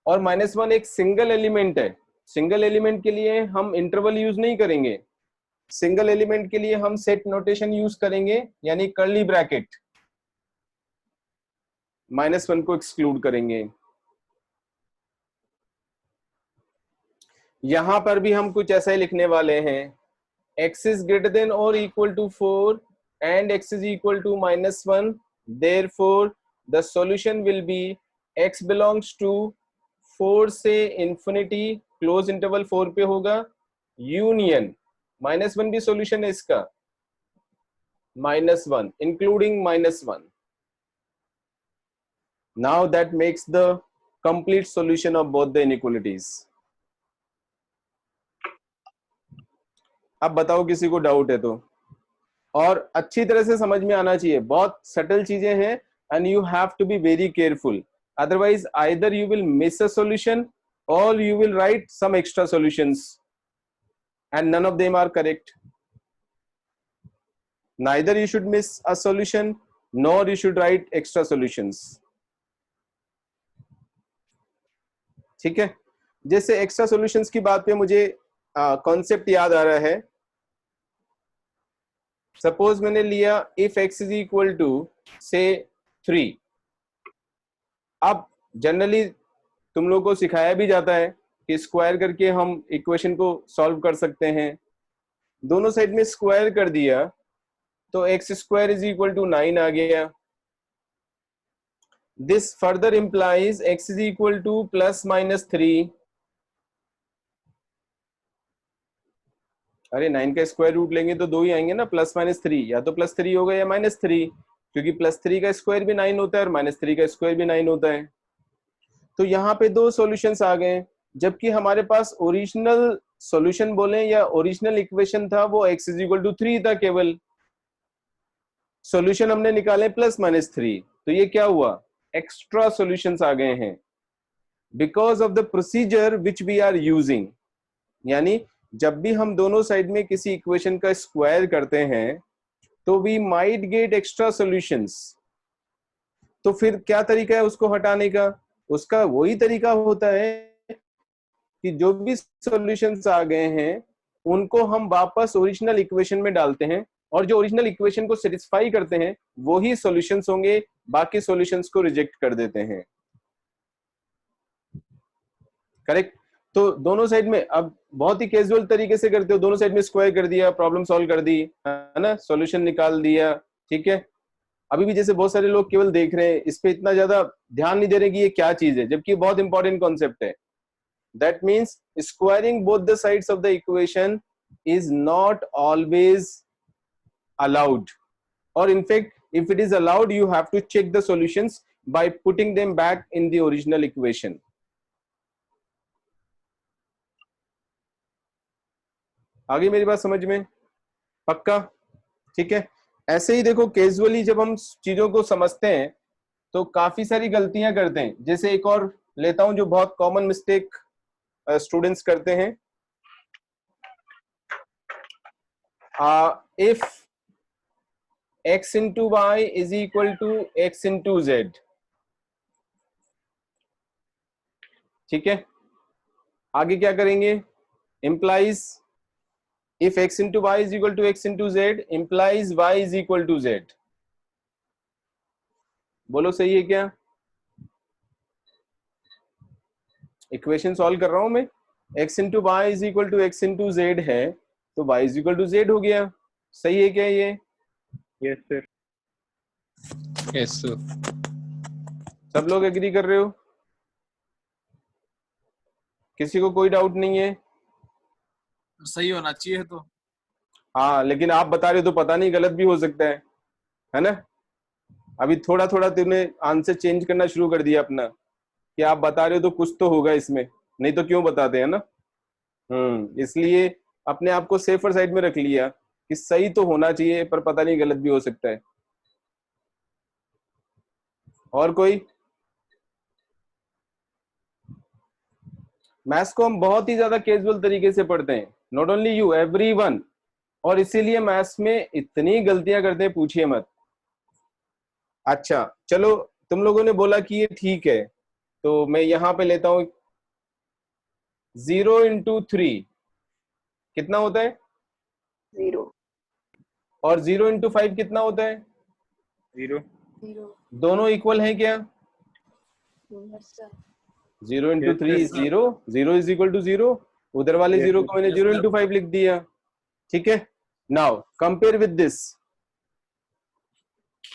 और -1 एक सिंगल एलिमेंट है। सिंगल एलिमेंट के लिए हम इंटरवल यूज नहीं करेंगे, सिंगल एलिमेंट के लिए हम सेट नोटेशन यूज करेंगे, यानी कर्ली ब्रैकेट, -1 को एक्सक्लूड करेंगे। यहां पर भी हम कुछ ऐसा ही लिखने वाले हैं, x is greater than or equal to 4 and x is equal to -1, therefore the solution will be x belongs to 4 से इंफिनिटी क्लोज इंटरवल 4 पे होगा, यूनियन -1 भी सॉल्यूशन है इसका, -1 including -1. Now that makes the complete solution of both the inequalities. अब बताओ किसी को डाउट है तो, और अच्छी तरह से समझ में आना चाहिए, बहुत सटल चीजें हैं and you have to be very careful, otherwise either you will miss a solution or you will write some extra solutions and none of them are correct. Neither you should miss a solution nor you should write extra solutions. ठीक है, जैसे extra solutions की बात पे मुझे concept याद आ रहा है। सपोज मैंने लिया if x is equal to say 3, अब जनरली तुम लोग को सिखाया भी जाता है कि स्क्वायर करके हम इक्वेशन को सॉल्व कर सकते हैं। दोनों साइड में स्क्वायर कर दिया तो x square is equal to 9 आ गया। This further implies x is equal to ±3. अरे 9 का स्क्वायर रूट लेंगे तो 2 ही आएंगे ना, +-3, या तो +3 होगा या -3, क्योंकि +3 का स्क्वायर भी 9 होता है और -3 का स्क्वायर भी 9 होता है। तो यहाँ पे दो सॉल्यूशंस आ गए, जबकि हमारे पास ओरिजिनल सॉल्यूशन बोले या ओरिजिनल इक्वेशन था वो x इज इक्वल टू 3 था केवल। सॉल्यूशन हमने निकाले +-3, तो ये क्या हुआ, एक्स्ट्रा सॉल्यूशंस आ गए हैं because of the procedure which we are using. यानी जब भी हम दोनों साइड में किसी इक्वेशन का स्क्वायर करते हैं तो we might get extra solutions. तो फिर क्या तरीका है उसको हटाने का, उसका वही तरीका होता है कि जो भी सॉल्यूशंस आ गए हैं उनको हम वापस ओरिजिनल इक्वेशन में डालते हैं और जो ओरिजिनल इक्वेशन को सेटिस्फाई करते हैं वो ही सॉल्यूशंस होंगे, बाकी सॉल्यूशंस को रिजेक्ट कर देते हैं। करेक्ट। तो दोनों साइड में अब बहुत ही कैजुअल तरीके से करते हो, दोनों साइड में स्क्वायर कर दिया, प्रॉब्लम सॉल्व कर दी, है ना, सॉल्यूशन निकाल दिया। ठीक है, अभी भी जैसे बहुत सारे लोग केवल देख रहे हैं, इस पे इतना ज्यादा ध्यान नहीं दे रहे कि ये क्या चीज है, जबकि बहुत इंपॉर्टेंट कॉन्सेप्ट है। That means squaring both the sides of the equation is not always allowed, or in fact if it is allowed you have to check the solutions by putting them back in the original equation. आगे मेरी बात समझ में पक्का? ठीक है, ऐसे ही देखो कैजुअली जब हम चीजों को समझते हैं तो काफी सारी गलतियां करते हैं। जैसे एक और लेता हूं जो बहुत कॉमन मिस्टेक स्टूडेंट्स करते हैं, if x into y is equal to x into z, ठीक है, आगे क्या करेंगे, implies if x into y is equal to x into z implies y is equal to z। बोलो सही है क्या? इक्वेशन सॉल्व कर रहा हूं मैं, x into y is equal to x into z है तो y is equal to z हो गया। सही है क्या ये? Yes sir. Yes sir. सब लोग एग्री कर रहे हो? किसी को कोई डाउट नहीं है? सही होना चाहिए तो। हाँ, लेकिन आप बता रहे हो तो पता नहीं, गलत भी हो सकता है ना। अभी थोड़ा थोड़ा तुमने आंसर चेंज करना शुरू कर दिया अपना, कि आप बता रहे हो तो कुछ तो होगा इसमें, नहीं तो क्यों बताते हैं ना। इसलिए अपने आप को सेफर साइड में रख लिया कि सही तो होना चाहिए पर पता नहीं गलत भी हो सकता है। और कोई? मैथ्स को हम बहुत ही ज्यादा कैजुअल तरीके से पढ़ते हैं, नॉट ओनली यू, एवरीवन, और इसीलिए मैथ्स में इतनी गलतियां करते हैं पूछिए मत। अच्छा चलो, तुम लोगों ने बोला कि ये ठीक है, तो मैं यहां पे लेता हूं 0 इंटू 3 कितना होता है? 0 और 0 इंटू 5 कितना होता है? 0 दोनों इक्वल हैं क्या? 0 into Yes, 3 sir. 0, 0 is equal to 0, उधर वाले Yes, 0 sir. को मैंने 0 इंटू 5 लिख दिया। ठीक है, now compare with this,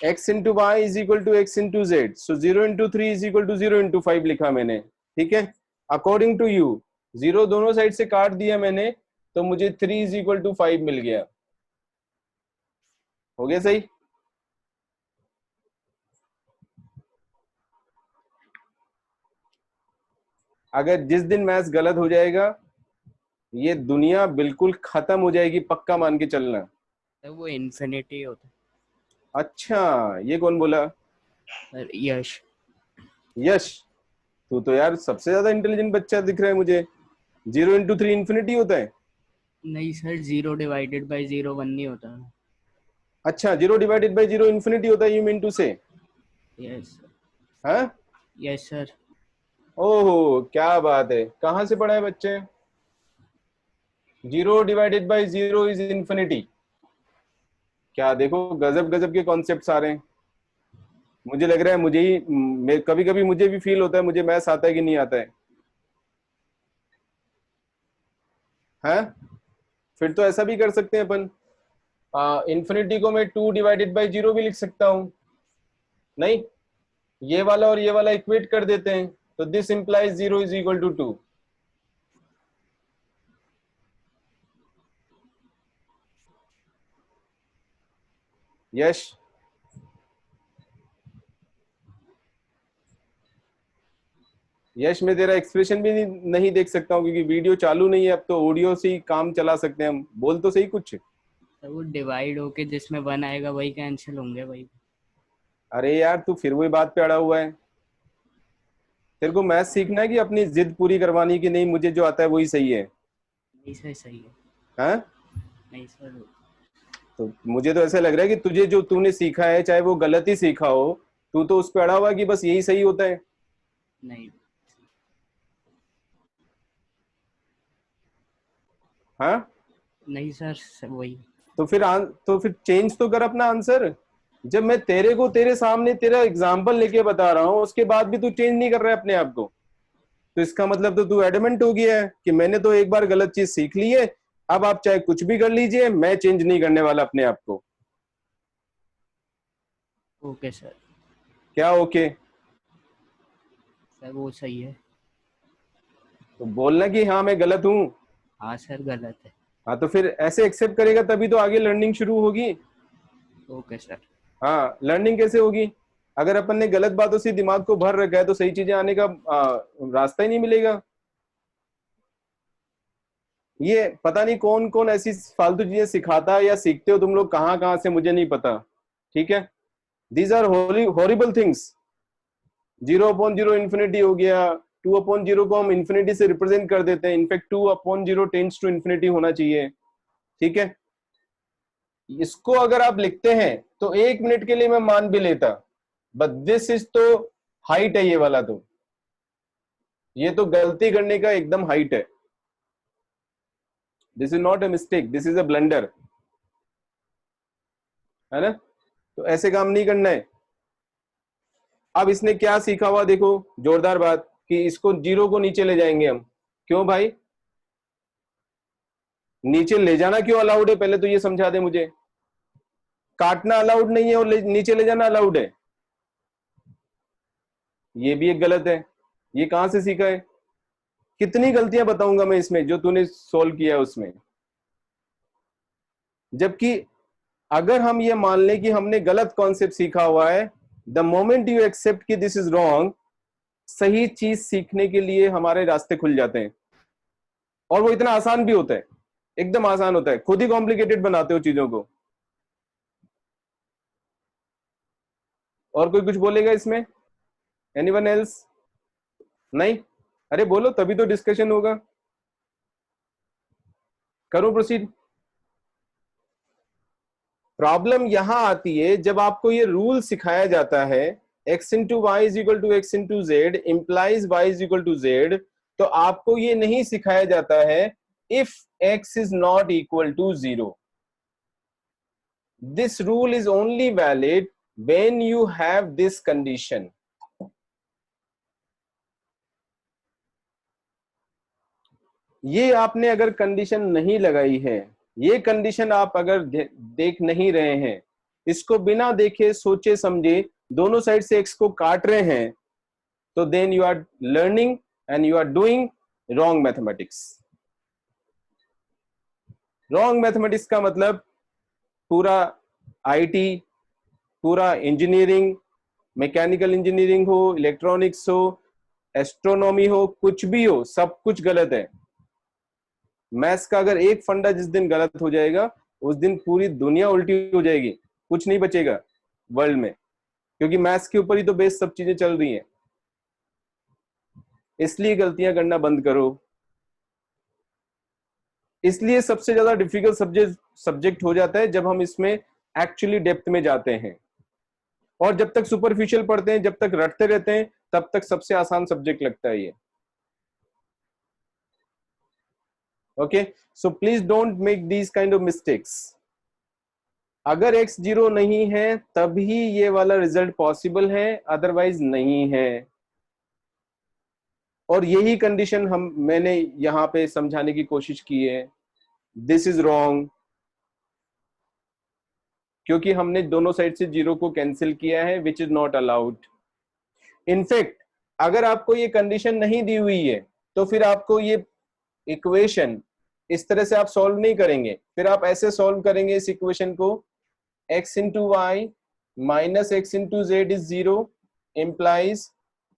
x into y is equal to x into z, so 0 into 3 is equal to 0 into 5 लिखा मैंने। ठीक है, अकॉर्डिंग टू यू 0 दोनों साइड से काट दिया मैंने, तो मुझे 3 इज इक्वल टू 5 मिल गया। हो गया सही? अगर जिस दिन मैथ्स गलत हो जाएगा ये दुनिया बिल्कुल खत्म हो जाएगी, पक्का मान के चलना। सर वो इन्फिनिटी होता अच्छा, ये कौन बोला? है सर, यश। यश, तू तो यार सबसे ज्यादा इंटेलिजेंट बच्चा दिख रहा है मुझे। 0 इंटू 3 इंफिनिटी होता है? नहीं सर, 0 डिवाइडेड बाई 0 1 नहीं होता। अच्छा, 0 डिवाइडेड बाई 0 इंफिनिटी होता है, यू मीन टू से? Yes sir. हाँ, यस सर। ओहो क्या बात है, कहाँ से पढ़ा है बच्चे? 0 डिवाइडेड बाई 0 इज इंफिनिटी। क्या देखो, गजब गजब के कॉन्सेप्ट्स आ रहे हैं। मुझे लग रहा है मुझे ही, कभी कभी मुझे भी फील होता है मुझे मैथ्स आता है कि नहीं आता है। हैं? फिर तो ऐसा भी कर सकते हैं अपन, इंफिनिटी को मैं 2 डिवाइडेड बाई 0 भी लिख सकता हूं। नहीं, ये वाला और ये वाला इक्वेट कर देते हैं, तो this implies 0 is equal to 2। Yash, Yash मैं तेरा एक्सप्रेशन भी नहीं देख सकता हूँ क्योंकि वीडियो चालू नहीं है। अब तो ऑडियो से ही काम चला सकते हैं हम। बोल तो सही कुछ। सर वो डिवाइड होके जिसमें 1 आएगा वही कैंसिल होंगे वही। अरे यार तू फिर वही बात पे अड़ा हुआ है। तेरे को मैथ सीखना है कि अपनी जिद पूरी करवानी कि नहीं मुझे जो आता है वही सही है? नहीं सर, सही है। हाँ, नहीं सर। तो मुझे तो ऐसा लग रहा है कि तुझे जो तूने सीखा है चाहे वो गलत ही सीखा हो, तू तो उस पे अड़ा हुआ है कि बस यही सही होता है। नहीं। हाँ, नहीं सर, वही। तो फिर चेंज तो कर अपना आंसर। जब मैं तेरे को तेरे सामने तेरा एग्जाम्पल लेके बता रहा हूँ उसके बाद भी तू चेंज नहीं कर रहा है अपने आप को, तो इसका मतलब तो तू एडमेंट हो गया है कि मैंने तो एक बार गलत चीज सीख ली है, अब आप चाहे कुछ भी कर लीजिए, मैं चेंज नहीं करने वाला अपने आप को। Okay sir. क्या ओके? सर वो सही है। तो बोलना कि हाँ मैं गलत हूँ। हाँ सर, गलत है। हाँ, तो फिर ऐसे एक्सेप्ट करेगा तभी तो आगे लर्निंग शुरू होगी। Okay sir. हाँ, लर्निंग कैसे होगी? अगर अपन ने गलत बातों से दिमाग को भर रखा है तो सही चीजें आने का रास्ता ही नहीं मिलेगा। ये पता नहीं कौन कौन ऐसी फालतू चीजें सिखाता है या सीखते हो तुम लोग कहाँ कहाँ से, मुझे नहीं पता। ठीक है, these are horrible things. 0/0 infinity हो गया, 2/0 को हम इंफिनिटी से रिप्रेजेंट कर देते हैं, इनफैक्ट 2/0 टेंड्स टू इंफिनिटी होना चाहिए। ठीक है, इसको अगर आप लिखते हैं तो 1 मिनट के लिए मैं मान भी लेता, बट दिस इज तो हाइट है, ये वाला तो, ये तो गलती करने का एकदम हाइट है। This is not a mistake, this is a blunder, है ना? तो ऐसे काम नहीं करना है। अब इसने क्या सीखा हुआ देखो, जोरदार बात, कि इसको 0 को नीचे ले जाएंगे हम। क्यों भाई, नीचे ले जाना क्यों अलाउड है, पहले तो ये समझा दे मुझे। काटना अलाउड नहीं है और नीचे ले जाना अलाउड है, ये भी एक गलत है। ये कहां से सीखा है? कितनी गलतियां बताऊंगा मैं इसमें जो तूने सोल्व किया है उसमें। जबकि अगर हम ये मान लें कि हमने गलत कॉन्सेप्ट सीखा हुआ है, द मोमेंट यू एक्सेप्ट कि दिस इज रॉन्ग, सही चीज सीखने के लिए हमारे रास्ते खुल जाते हैं। और वो इतना आसान भी होता है, एकदम आसान होता है, खुद ही कॉम्प्लिकेटेड बनाते हो चीजों को। और कोई कुछ बोलेगा इसमें? Anyone else? नहीं? अरे बोलो, तभी तो डिस्कशन होगा। करो प्रोसीड। प्रॉब्लम यहां आती है जब आपको ये रूल सिखाया जाता है x into y is equal to x into z implies y is equal to z, तो आपको ये नहीं सिखाया जाता है if x is not equal to 0। This rule is only valid when you have this condition. ये आपने अगर कंडीशन नहीं लगाई है, ये कंडीशन आप अगर देख नहीं रहे हैं, इसको बिना देखे सोचे समझे दोनों साइड से x को काट रहे हैं, तो then you are learning and you are doing wrong mathematics. Wrong mathematics का मतलब पूरा आईटी, पूरा इंजीनियरिंग, मैकेनिकल इंजीनियरिंग हो, इलेक्ट्रॉनिक्स हो, एस्ट्रोनॉमी हो, कुछ भी हो, सब कुछ गलत है। मैथ्स का अगर एक फंडा जिस दिन गलत हो जाएगा, उस दिन पूरी दुनिया उल्टी हो जाएगी, कुछ नहीं बचेगा वर्ल्ड में, क्योंकि मैथ्स के ऊपर ही तो बेस सब चीजें चल रही हैं। इसलिए गलतियां करना बंद करो। इसलिए सबसे ज्यादा डिफिकल्ट सब्जेक्ट हो जाता है जब हम इसमें एक्चुअली डेप्थ में जाते हैं, और जब तक सुपरफिशियल पढ़ते हैं, जब तक रटते रहते हैं, तब तक सबसे आसान सब्जेक्ट लगता है ये। Okay, so please don't make these kind of mistakes. अगर x 0 नहीं है तभी ये वाला रिजल्ट पॉसिबल है, अदरवाइज नहीं है। और यही कंडीशन मैंने यहां पे समझाने की कोशिश की है। दिस इज रॉन्ग, क्योंकि हमने दोनों साइड से 0 को कैंसिल किया है, which is not allowed. In fact अगर आपको ये कंडीशन नहीं दी हुई है, तो फिर आपको ये इक्वेशन इस तरह से आप सॉल्व नहीं करेंगे, फिर आप ऐसे सॉल्व करेंगे इस इक्वेशन को, x into y minus x into z is 0 implies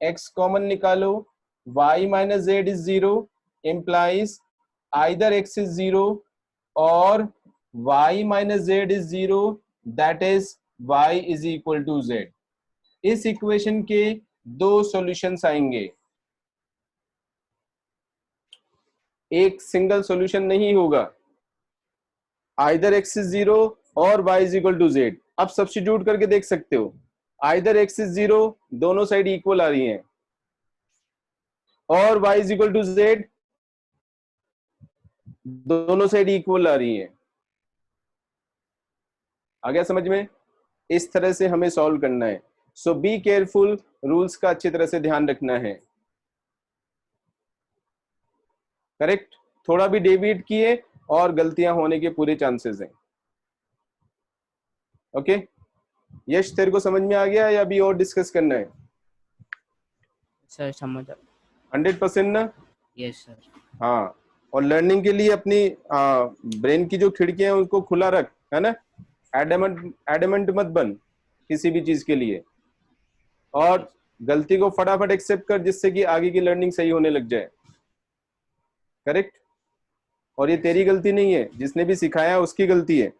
x common निकालो, y minus z is 0 implies either x is 0 और y minus z is 0, that is y is equal to z। इस equation के दो solutions आएंगे, एक single solution नहीं होगा। Either x is 0 और y is equal to z। अब सब्स्टिट्यूट करके देख सकते हो, आइदर x इज 0, दोनों साइड इक्वल आ रही हैं, और y is equal to z, दोनों साइड इक्वल आ रही हैं। आ गया समझ में? इस तरह से हमें सॉल्व करना है। सो बी केयरफुल, रूल्स का अच्छी तरह से ध्यान रखना है। करेक्ट? थोड़ा भी डेविएट किए और गलतियां होने के पूरे चांसेस हैं। ओके, यश तेरे को समझ में आ गया या अभी और डिस्कस करना है? सर समझ 100% ना? Yes sir. हाँ, और लर्निंग के लिए अपनी ब्रेन की जो खिड़कियां हैं उनको खुला रख, है ना? एडमेंट मत बन किसी भी चीज के लिए, और गलती को फटाफट एक्सेप्ट कर, जिससे कि आगे की लर्निंग सही होने लग जाए। करेक्ट? और ये तेरी गलती नहीं है, जिसने भी सिखाया उसकी गलती है।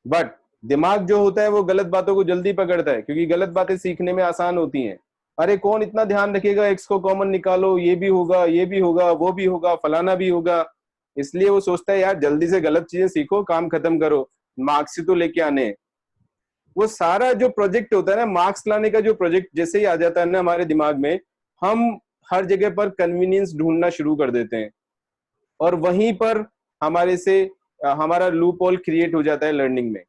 बट दिमाग जो होता है वो गलत बातों को जल्दी पकड़ता है, क्योंकि गलत बातें सीखने में आसान होती हैं। अरे कौन इतना ध्यान रखेगा, एक्स को कॉमन निकालो, ये भी होगा, ये भी होगा, वो भी होगा, फलाना भी होगा। इसलिए वो सोचता है यार जल्दी से गलत चीजें सीखो, काम खत्म करो, मार्क्स ही तो लेके आने। वो सारा जो प्रोजेक्ट होता है ना, मार्क्स लाने का जो प्रोजेक्ट जैसे ही आ जाता है ना हमारे दिमाग में, हम हर जगह पर कन्वीनियंस ढूंढना शुरू कर देते हैं, और वहीं पर हमारा लूप होल क्रिएट हो जाता है लर्निंग में।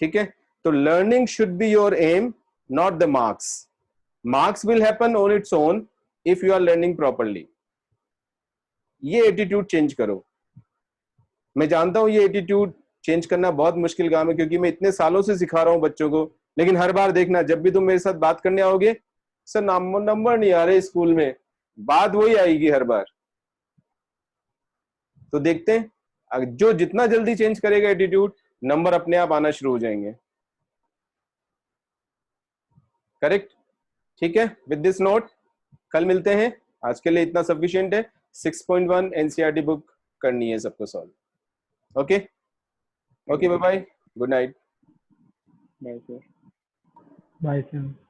ठीक है? तो learning should be your aim, not the marks. Marks will happen on its own if you are learning properly. ये एटीट्यूड चेंज करो। मैं जानता हूं ये एटीट्यूड चेंज करना बहुत मुश्किल काम है, क्योंकि मैं इतने सालों से सिखा रहा हूं बच्चों को, लेकिन हर बार देखना, जब भी तुम मेरे साथ बात करने आओगे, सर नंबर नहीं आ रहे स्कूल में, बात वही आएगी हर बार। तो देखते हैं, जो जितना जल्दी चेंज करेगा एटीट्यूड, नंबर अपने आप आना शुरू हो जाएंगे। करेक्ट? ठीक है, विद दिस नोट कल मिलते हैं, आज के लिए इतना सफिशिएंट है। 6.1 एनसीईआरटी बुक करनी है सबको solve. Okay okay, bye bye, good night. Bye sir. Bye sir.